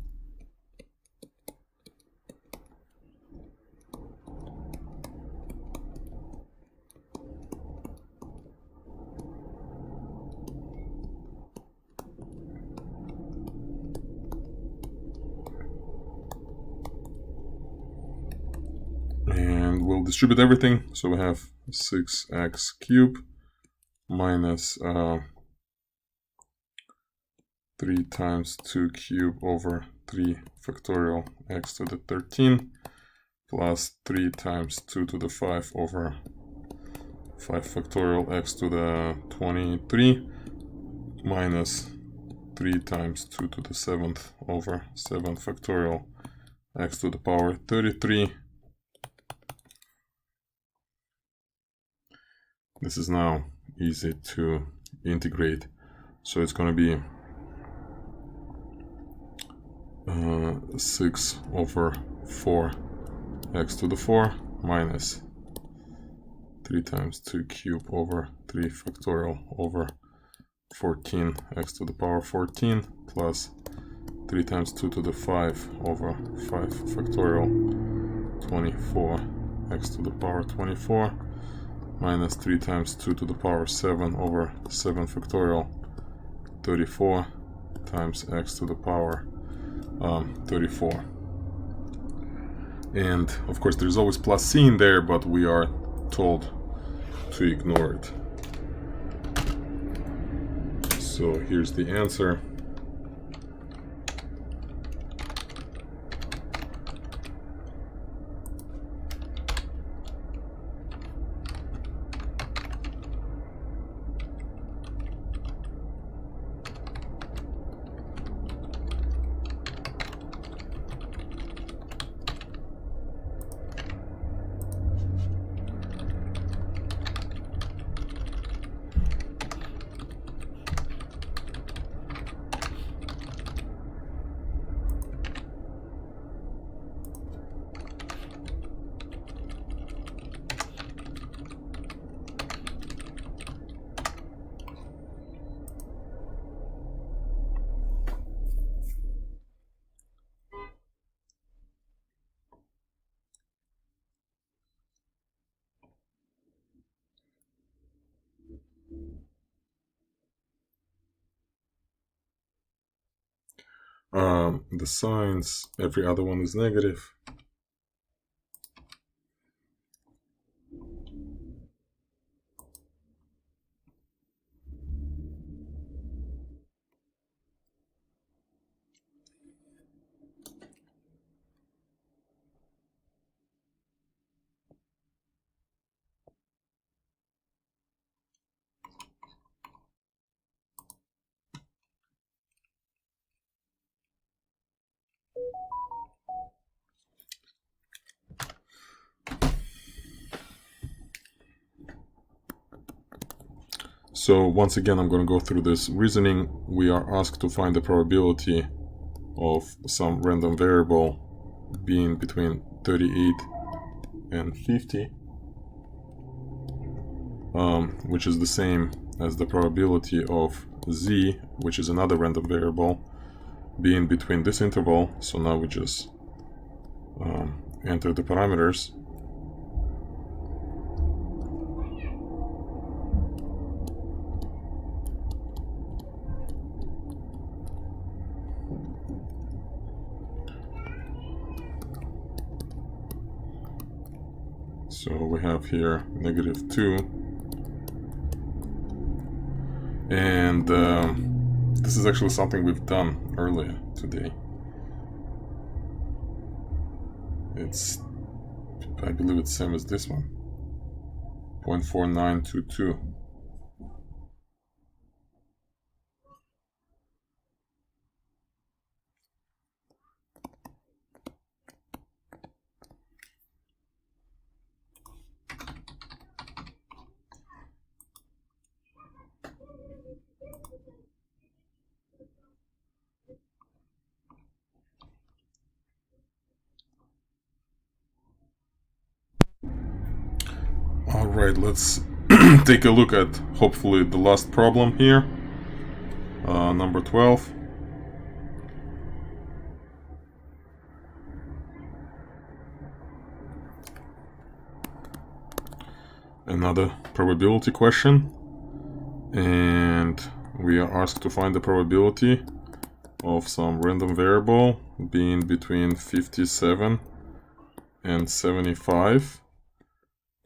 And we'll distribute everything, so we have 6x cubed minus 3 times 2 cubed over 3 factorial x to the 13 plus 3 times 2 to the 5 over 5 factorial x to the 23 minus 3 times 2 to the 7th over 7 factorial x to the power 33. This is now easy to integrate. So it's going to be 6 over 4 x to the 4 minus 3 times 2 cubed over 3 factorial over 14 x to the power 14 plus 3 times 2 to the 5 over 5 factorial 24 x to the power 24 minus 3 times 2 to the power 7 over 7 factorial 34 times x to the power 34. And of course there's always plus c in there, but we are told to ignore it. So here's the answer. The signs, every other one is negative. So once again, I'm going to go through this reasoning. We are asked to find the probability of some random variable being between 38 and 50, which is the same as the probability of z, which is another random variable, being between this interval. So now we just enter the parameters. So we have here -2, and this is actually something we've done earlier today. It's, I believe it's same as this one, 0.4922. Alright, let's take a look at hopefully the last problem here, number 12. Another probability question, and we are asked to find the probability of some random variable being between 57 and 75,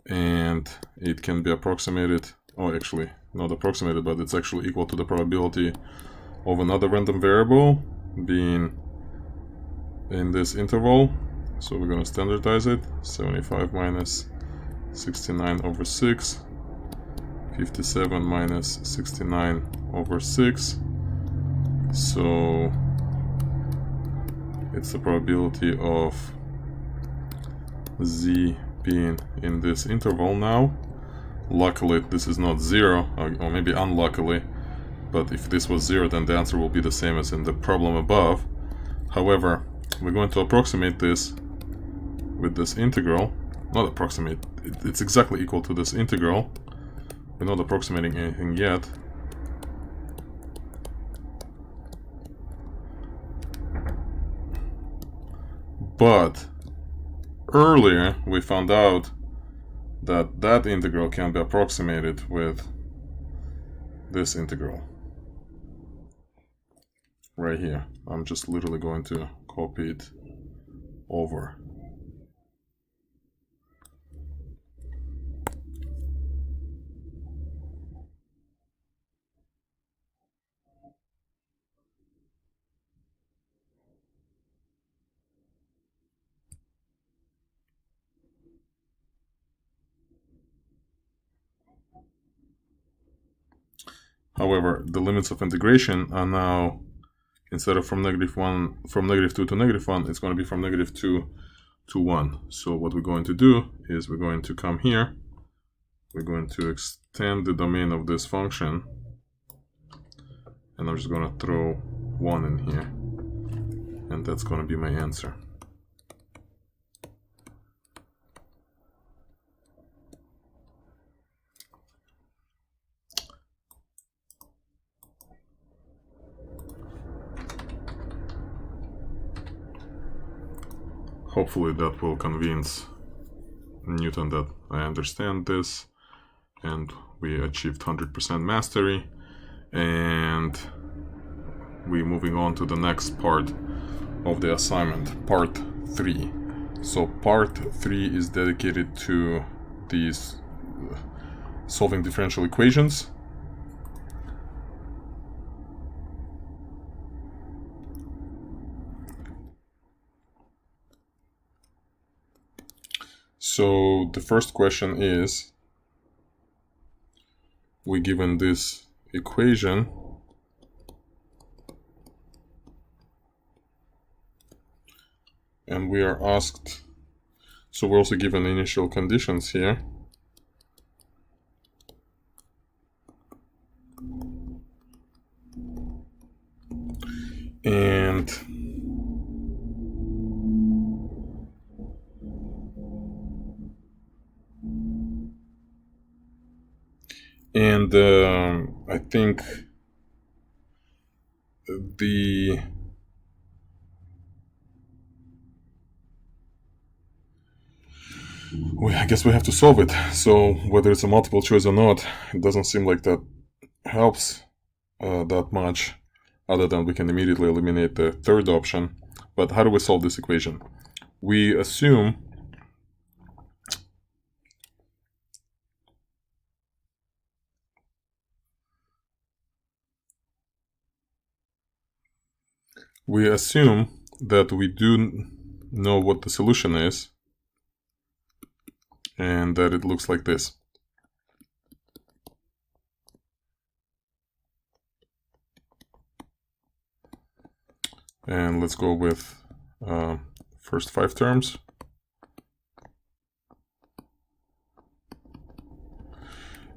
and it can be approximated, oh actually not approximated, but it's actually equal to the probability of another random variable being in this interval. So we're going to standardize it. 75 minus 69 over 6. 57 minus 69 over 6. So it's the probability of z being in this interval now. Luckily, this is not 0, or maybe unluckily, but if this was 0, then the answer will be the same as in the problem above. However, we're going to approximate this with this integral. Not approximate, it's exactly equal to this integral. We're not approximating anything yet. But earlier we found out that that integral can be approximated with this integral right here. I'm just literally going to copy it over. However, the limits of integration are now, instead of from -2 to -1, it's going to be from -2 to 1. So what we're going to do is we're going to come here, we're going to extend the domain of this function, and I'm just going to throw 1 in here, and that's going to be my answer. Hopefully that will convince Newton that I understand this, and we achieved 100% mastery, and we're moving on to the next part of the assignment, part 3. So part 3 is dedicated to these solving differential equations. So the first question is, we're given this equation, and we are asked, so we're also given initial conditions here. And I think I guess we have to solve it. So whether it's a multiple choice or not, it doesn't seem like that helps that much, other than we can immediately eliminate the third option. But how do we solve this equation? We assume that we do know what the solution is, and that it looks like this. And let's go with first 5 terms.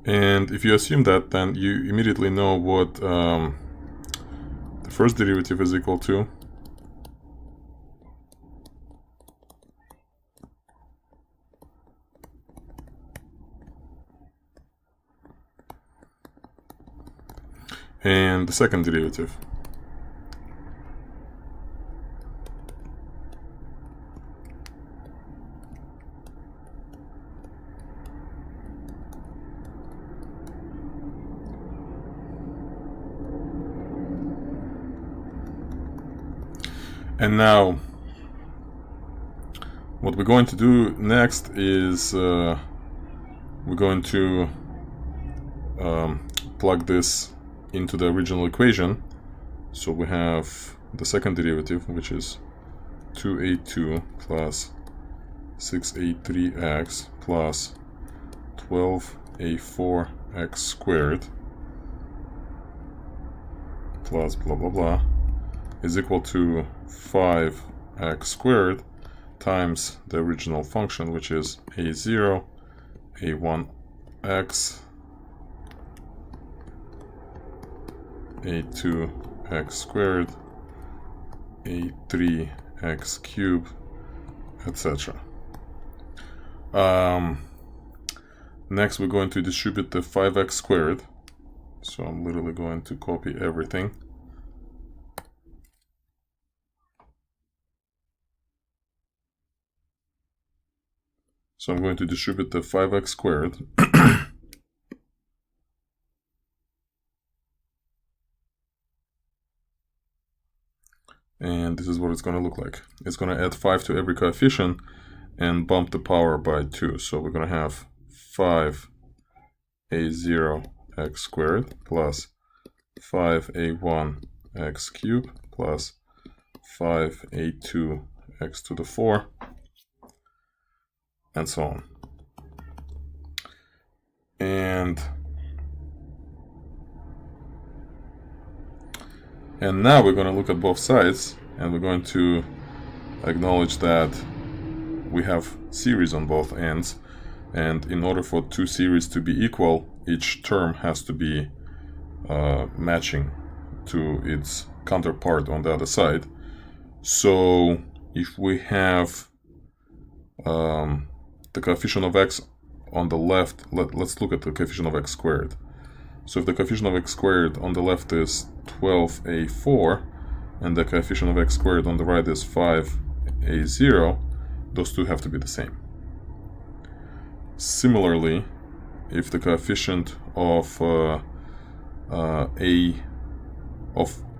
And if you assume that, then you immediately know what the first derivative is equal to. And the second derivative. And now, what we're going to do next is we're going to plug this into the original equation. So we have the second derivative, which is 2a2 plus 6a3x plus 12a4x squared plus blah blah blah is equal to 5x squared times the original function, which is a0, a1x, a2x squared, a3x cubed, etc. Next, we're going to distribute the 5x squared. So I'm literally going to copy everything. So I'm going to distribute the 5x squared. And this is what it's going to look like. It's going to add 5 to every coefficient and bump the power by 2. So we're going to have 5a0x squared plus 5a1x cubed plus 5a2x to the 4, and so on. And now we're going to look at both sides, and we're going to acknowledge that we have series on both ends, and in order for two series to be equal, each term has to be matching to its counterpart on the other side. So if we have the coefficient of x on the left, let's look at the coefficient of x squared. So if the coefficient of x squared on the left is 12a4 and the coefficient of x squared on the right is 5a0, those two have to be the same. Similarly, if the coefficient of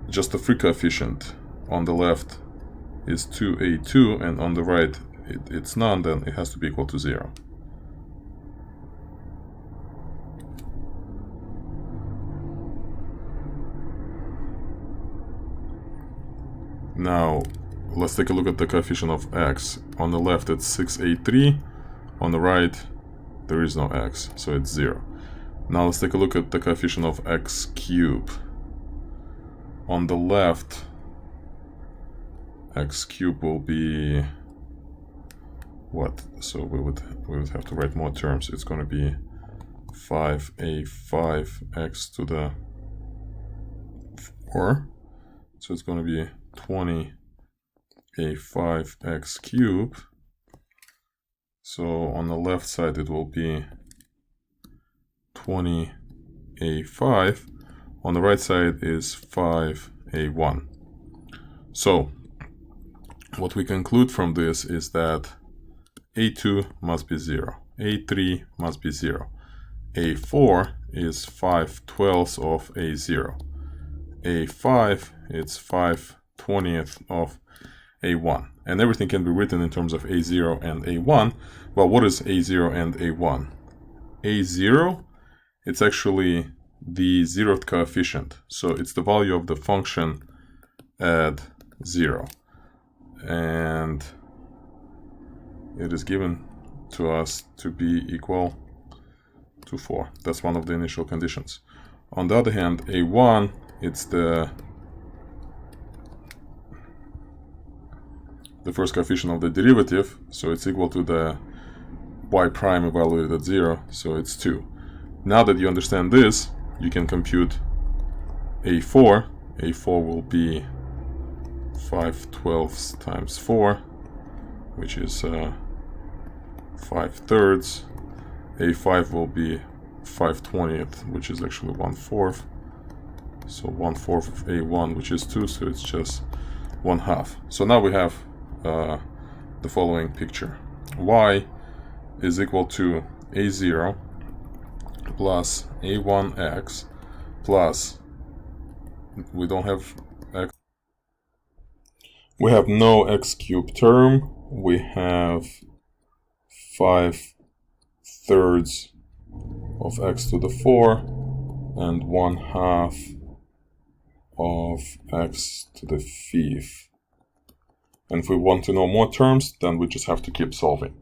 just the free coefficient on the left is 2a2 and on the right it's none, then it has to be equal to 0. Now, let's take a look at the coefficient of x. On the left, it's 6a3. On the right, there is no x, so it's 0. Now, let's take a look at the coefficient of x cubed. On the left, x cubed will be what? So we would have to write more terms. It's going to be 5a5x to the 4. So it's going to be 20a5x cubed. So on the left side it will be 20a5. On the right side is 5a1. So what we conclude from this is that a2 must be 0, a3 must be 0, a4 is 5/12 of a0, a5 it's 5/20 of a1, and everything can be written in terms of a0 and a1. Well, what is a0 and a1? a0, it's actually the zeroth coefficient, so it's the value of the function at 0, and it is given to us to be equal to 4. That's one of the initial conditions. On the other hand, a1, it's the first coefficient of the derivative, so it's equal to the y prime evaluated at 0, so it's 2. Now that you understand this, you can compute a4. a4 will be 5/12 times 4, which is 5/3. a5 will be 5/20, which is actually 1/4. So 1/4 of a1, which is 2, so it's just 1/2. So now we have the following picture. Y is equal to a0 plus a1x plus, we don't have x, we have no x cubed term, we have 5/3 of x to the 4, and 1/2 of x to the 5th. And if we want to know more terms, then we just have to keep solving.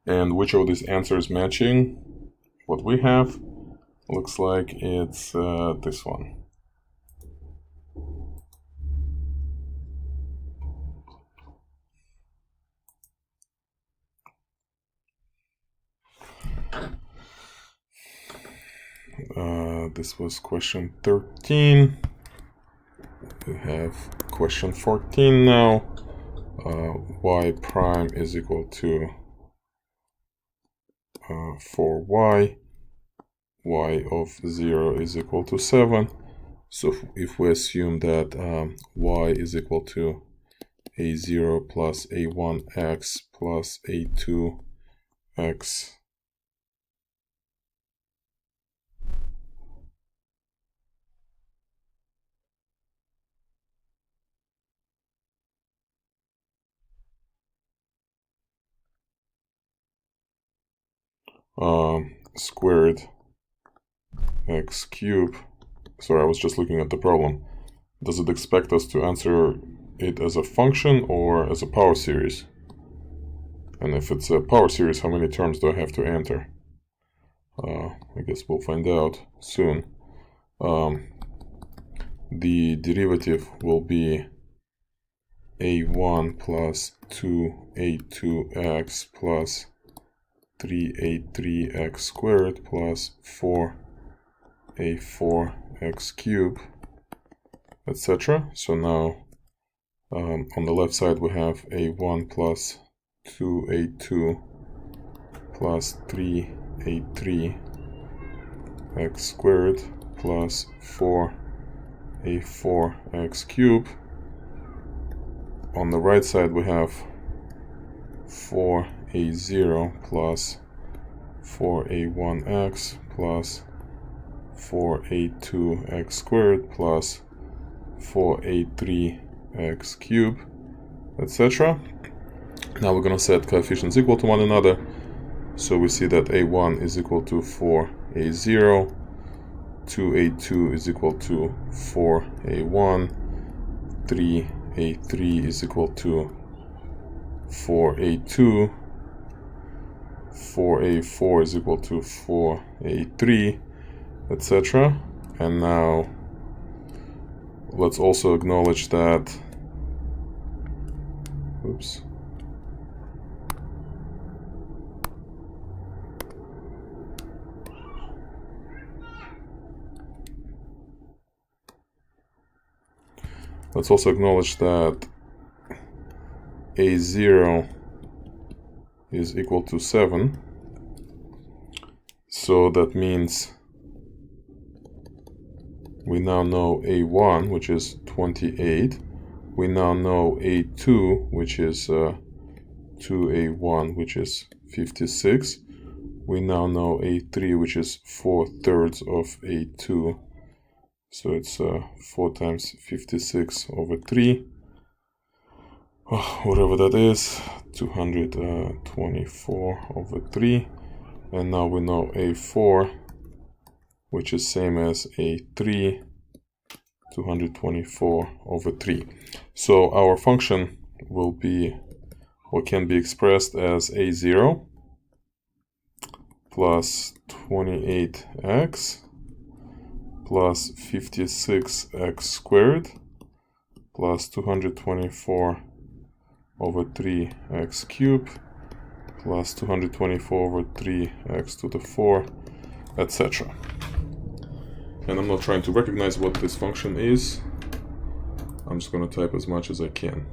And which of these answers matching what we have? Looks like it's this one. This was question 13. We have question 14 now. Y prime is equal to 4y. Y of 0 is equal to 7. So if we assume that y is equal to a0 plus a1x plus a2x squared x cubed. Sorry, I was just looking at the problem. Does it expect us to answer it as a function or as a power series? And if it's a power series, how many terms do I have to enter? I guess we'll find out soon. The derivative will be a1 plus 2a2x plus 3a3x squared plus 4a4x cubed, etc. So now on the left side we have a1 plus 2a2 plus 3a3x squared plus 4a4x cubed. On the right side we have 4a0 plus 4a1x plus 4a2x squared plus 4a3x cubed, etc. Now we're going to set coefficients equal to one another. So we see that a1 is equal to 4a0, 2a2 is equal to 4a1, 3a3 is equal to 4a2, 4a4 is equal to 4a3, etc. And now let's also acknowledge that, oops, let's also acknowledge that a0 is equal to 7. So that means we now know a1, which is 28. We now know a2, which is 2a1, which is 56. We now know a3, which is 4/3 of a2. So it's 4 times 56 over 3. Whatever that is, 224 over 3. And now we know a4, which is same as a3, 224 over 3. So our function will be, or can be expressed as a0 plus 28x plus 56x squared plus 224 over 3x cubed plus 224 over 3x to the 4, etc. And I'm not trying to recognize what this function is. I'm just going to type as much as I can.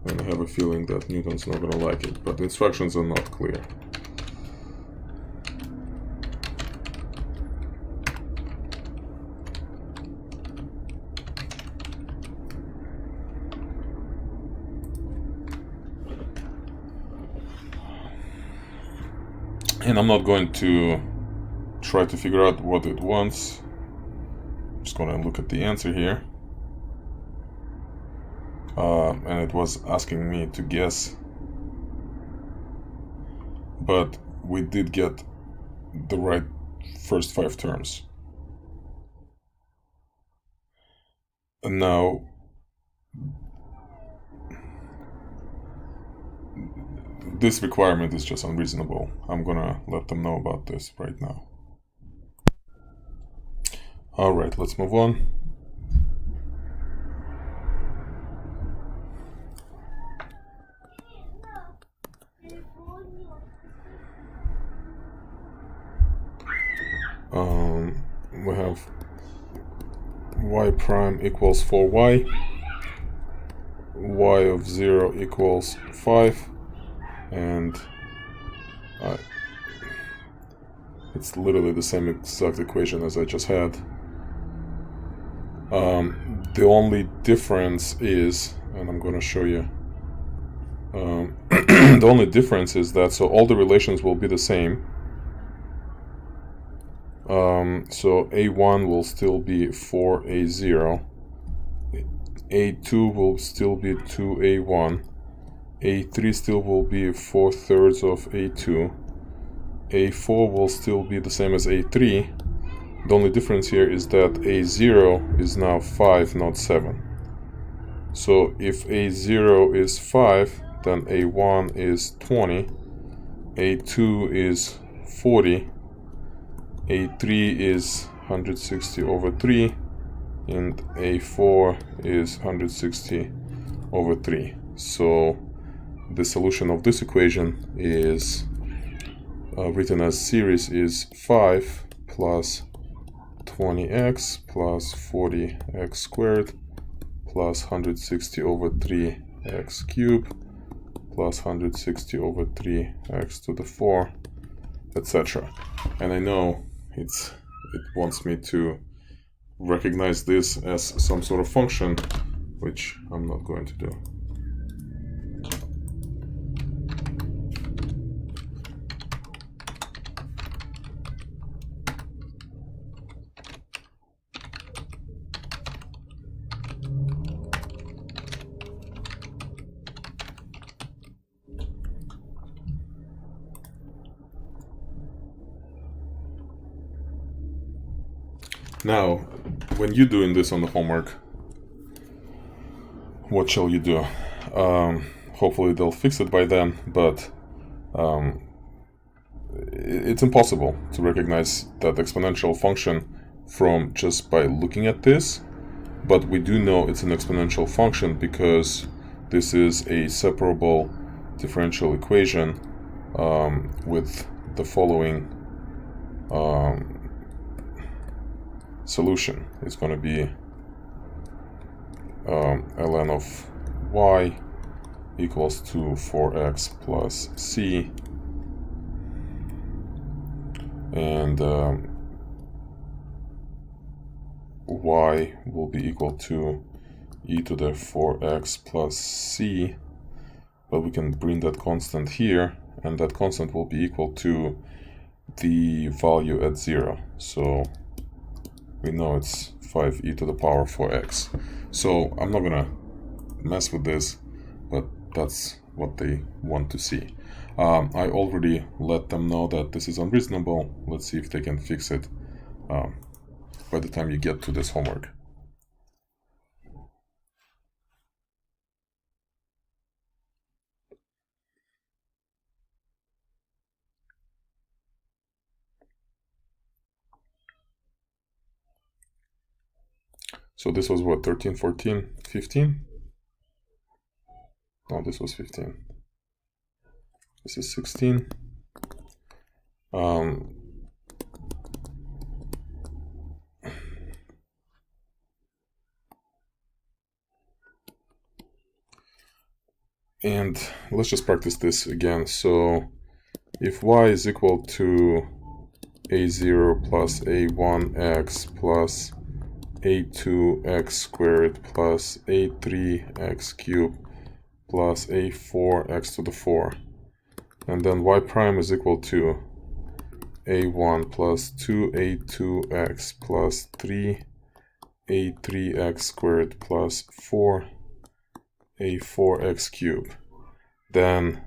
And I have a feeling that Newton's not going to like it, but the instructions are not clear. And I'm not going to try to figure out what it wants. I'm just going to look at the answer here. And it was asking me to guess. But we did get the right first 5 terms. And now this requirement is just unreasonable. I'm gonna let them know about this right now. Alright, let's move on. We have y prime equals 4y, y of 0 equals 5, and it's literally the same exact equation as I just had. The only difference is, and I'm going to show you, the only difference is that, so all the relations will be the same. So A1 will still be 4A0, A2 will still be 2A1, A3 still will be 4/3 of A2, A4 will still be the same as A3. The only difference here is that A0 is now 5, not 7. So if A0 is 5, then A1 is 20, A2 is 40, A3 is 160 over 3, and A4 is 160 over 3. So the solution of this equation is written as series is 5 plus 20x plus 40x squared plus 160 over 3x cubed plus 160 over 3x to the 4, etc. And I know it wants me to recognize this as some sort of function, which I'm not going to do. Now, when you're doing this on the homework, what shall you do? Hopefully they'll fix it by then, but it's impossible to recognize that exponential function from just by looking at this. But we do know it's an exponential function because this is a separable differential equation with the following solution. It's going to be ln of y equals to 4x plus c, and y will be equal to e to the 4x plus c, but we can bring that constant here, and that constant will be equal to the value at 0. So we know it's 5e to the power 4x. So I'm not gonna mess with this, but that's what they want to see. I already let them know that this is unreasonable. Let's see if they can fix it by the time you get to this homework. So this was what, 13, 14, 15? No, this was 15. This is 16. And let's just practice this again. So if y is equal to a0 plus a1x plus a2x squared plus a3x cubed plus a4x to the 4, and then y prime is equal to a1 plus 2a2x plus 3a3x squared plus 4a4x cubed, then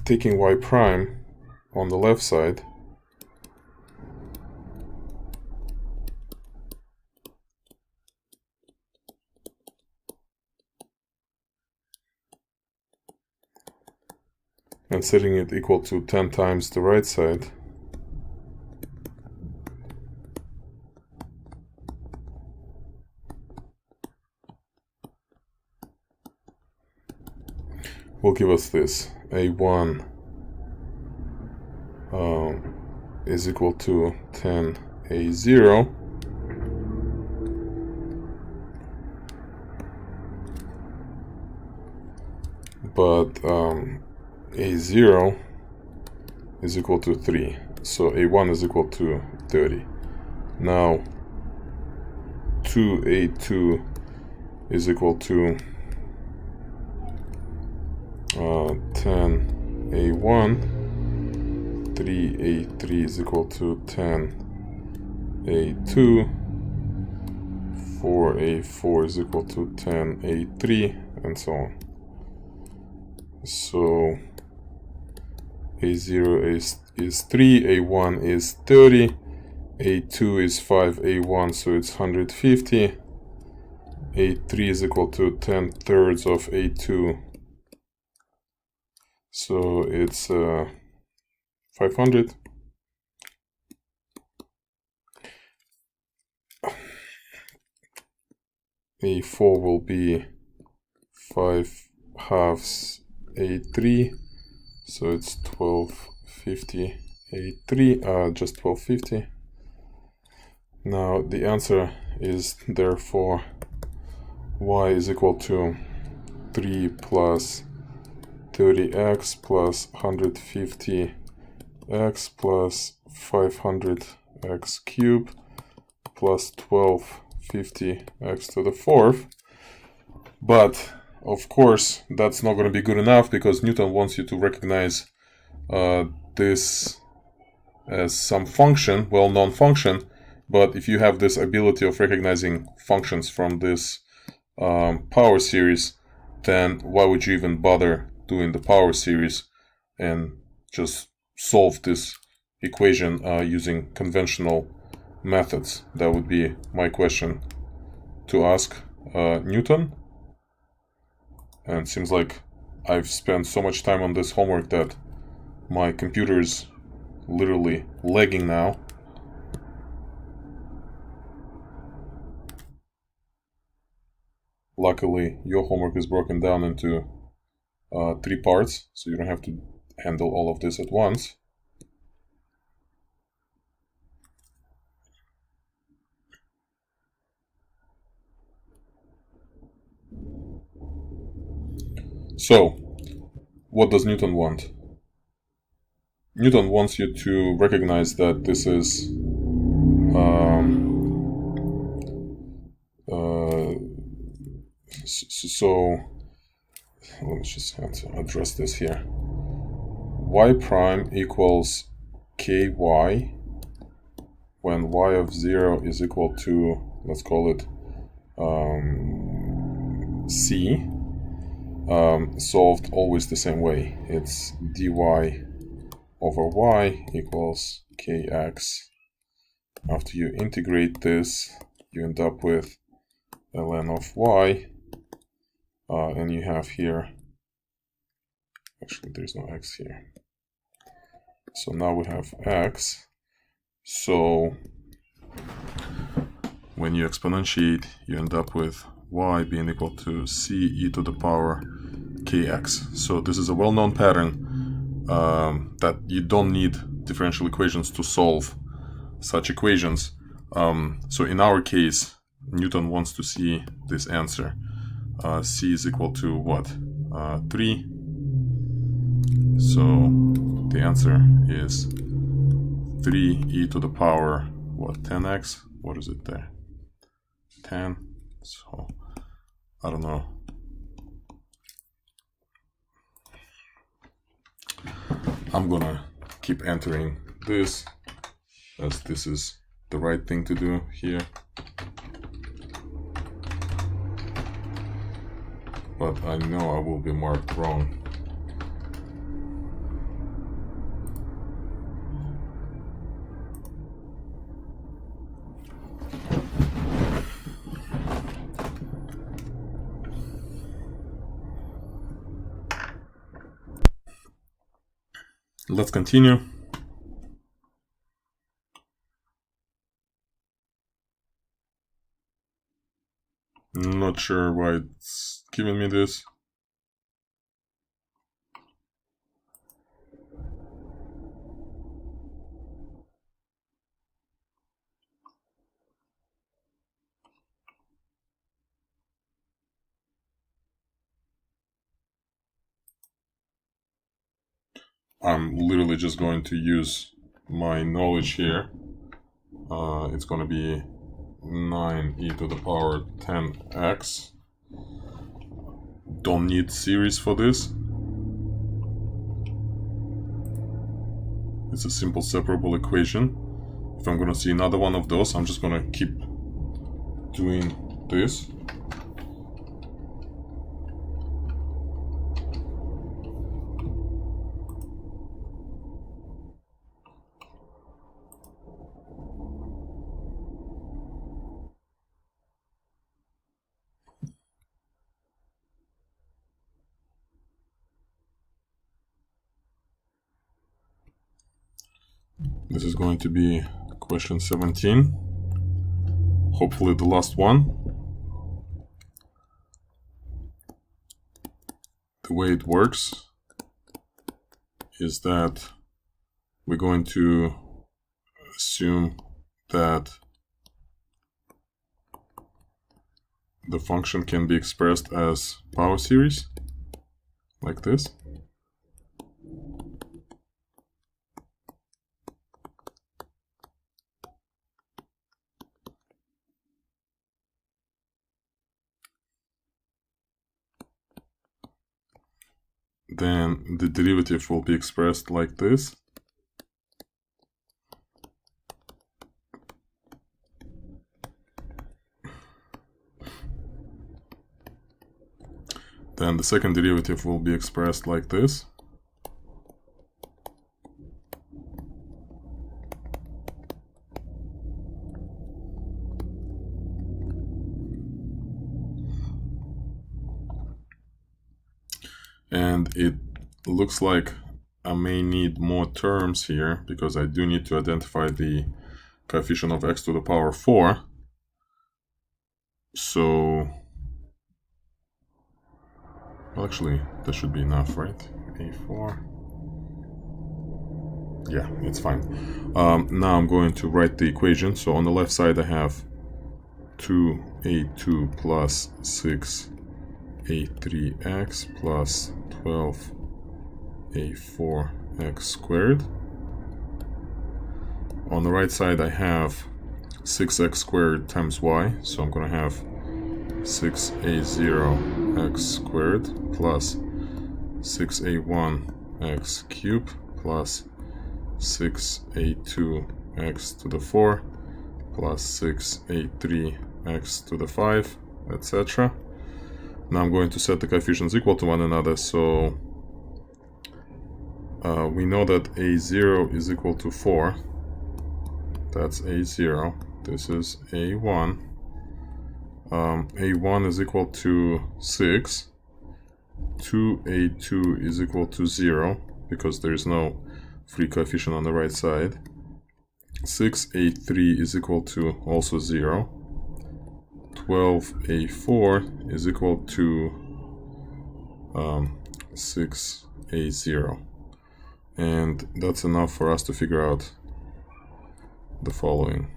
taking y prime on the left side, and setting it equal to 10 times the right side, will give us this. A1 is equal to 10 A0, but A0 is equal to 3, so A1 is equal to 30. Now 2A2 is equal to 10 A1, 3A3 is equal to 10 A2, 4A4 is equal to 10 A3, and so on. So A0 is 3, A1 is 30, A2 is 5, A1, so it's 150, A3 is equal to 10 thirds of A2, so it's 500. A4 will be 5 halves A3, so it's 1250 A3, just 1250. Now the answer is therefore y is equal to 3 plus 30x plus 150x plus 500x cubed plus 1250x to the fourth. But of course that's not going to be good enough, because Newton wants you to recognize this as some function, well-known function. But if you have this ability of recognizing functions from this power series, then why would you even bother doing the power series and just solve this equation using conventional methods? That would be my question to ask Newton. And it seems like I've spent so much time on this homework that my computer is literally lagging now. Luckily, your homework is broken down into 3 parts, so you don't have to handle all of this at once. So, what does Newton want? Newton wants you to recognize that this is so let me just have to address this here. Y prime equals ky when y of 0 is equal to, let's call it c, solved always the same way. It's dy over y equals kx. After you integrate this, you end up with ln of y, and you have here, actually there's no x here, so now we have x. So when you exponentiate, you end up with y being equal to c e to the power kx. So this is a well-known pattern that you don't need differential equations to solve such equations. So in our case, Newton wants to see this answer. C is equal to what? 3. So the answer is 3 e to the power, what, 10x? What is it there? 10. So I don't know. I'm gonna keep entering this, as this is the right thing to do here. But I know I will be marked wrong. Let's continue. Not sure why it's giving me this. I'm literally just going to use my knowledge here. It's going to be 9e to the power 10x. Don't need series for this. It's a simple separable equation. If I'm going to see another one of those, I'm just going to keep doing this. This is going to be question 17. Hopefully the last one. The way it works is that we're going to assume that the function can be expressed as power series, like this. Then the derivative will be expressed like this. Then the second derivative will be expressed like this. And it looks like I may need more terms here because I do need to identify the coefficient of x to the power 4. So, well, actually, that should be enough, right? A4. Yeah, it's fine. Now I'm going to write the equation. So on the left side I have 2a2 plus 6a3x plus 12a4x squared. On the right side I have 6x squared times y, so I'm going to have 6a0x squared plus 6a1x cubed plus 6a2x to the 4 plus 6a3x to the 5, etc. Now I'm going to set the coefficients equal to one another, so we know that a0 is equal to 4. That's a0. This is a1. A1 is equal to 6. 2a2 is equal to 0, because there is no free coefficient on the right side. 6a3 is equal to also 0. 12a4 is equal to 6a0. And that's enough for us to figure out the following.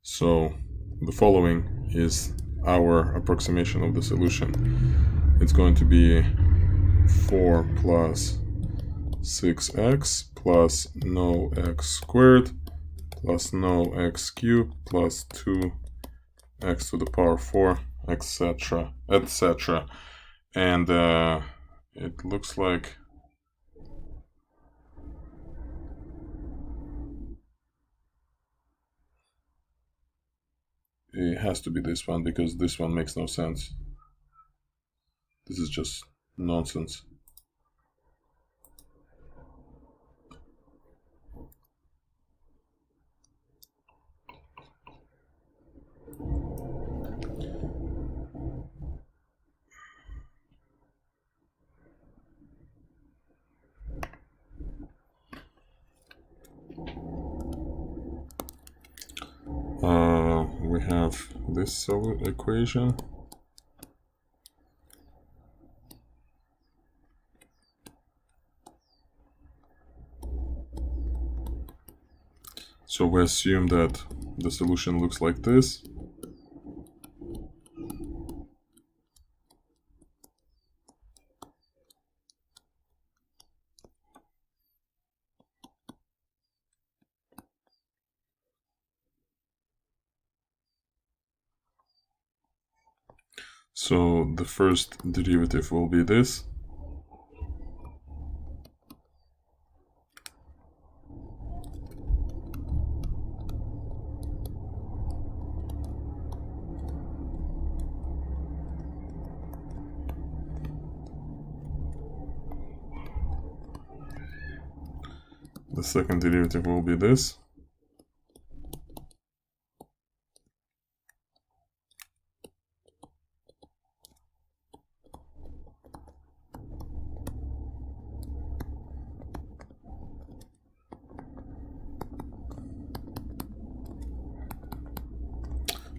So the following is our approximation of the solution. It's going to be 4 plus 6x plus no x squared plus no x cubed plus 2x to the power 4, etc., etc. And it looks like it has to be this one, because this one makes no sense. This is just nonsense. We have this equation. So we assume that the solution looks like this. So the first derivative will be this. The second derivative will be this.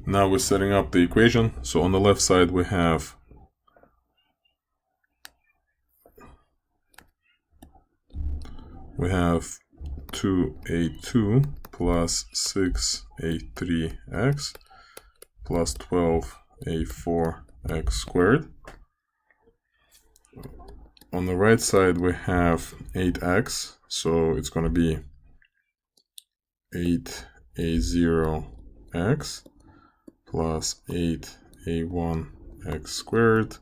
Now we're setting up the equation. So on the left side we have we have 2a2 plus 6a3x plus 12a4x squared. On the right side we have 8x, so it's going to be 8a0x plus 8a1x squared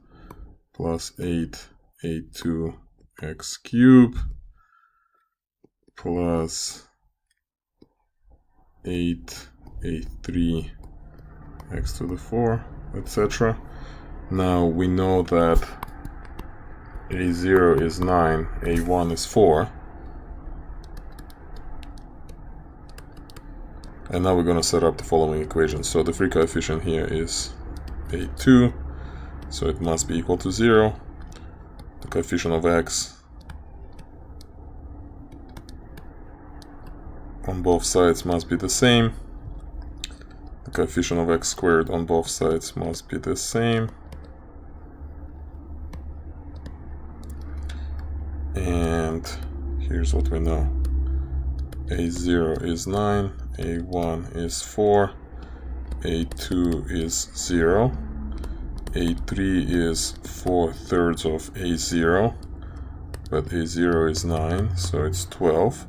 plus 8a2x cubed plus 8a3x to the 4, etc. Now we know that a0 is 9, a1 is 4. And now we're going to set up the following equation. So the free coefficient here is a2, so it must be equal to 0. The coefficient of x on both sides must be the same. The coefficient of x squared on both sides must be the same. And here's what we know. a0 is 9, a1 is 4, a2 is 0, a3 is 4/3 of a0, but a0 is 9, so it's 12.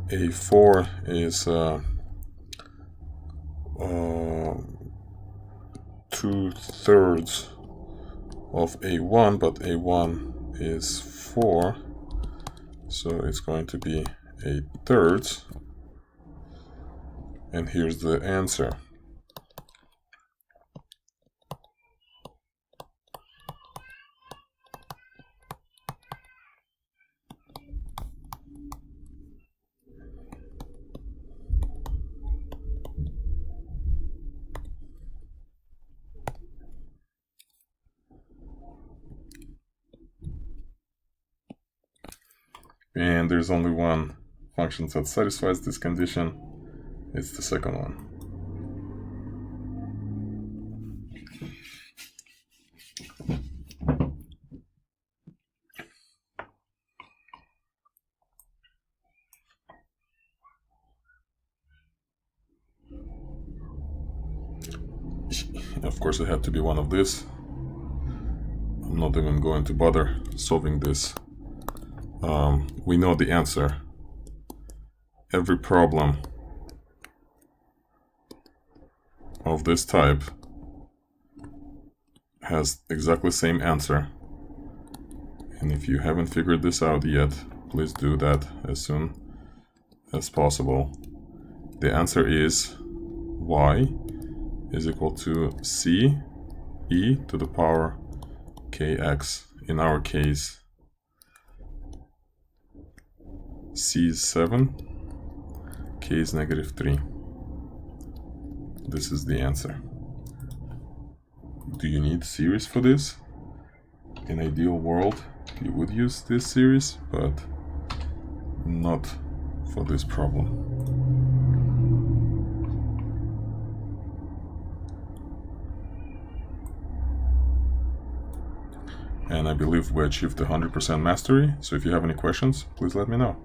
a4 is 2/3 of a1, but a1 is 4, so it's going to be 8/3, and here's the answer. And there's only one function that satisfies this condition. It's the second one. Of course it had to be one of this. I'm not even going to bother solving this. We know the answer. Every problem of this type has exactly the same answer. And if you haven't figured this out yet, please do that as soon as possible. The answer is y is equal to c e to the power kx. In our case, c is 7, k is -3. This is the answer. Do you need series for this? In an ideal world, you would use this series, but not for this problem. and I believe we achieved 100% mastery. So if you have any questions, please let me know.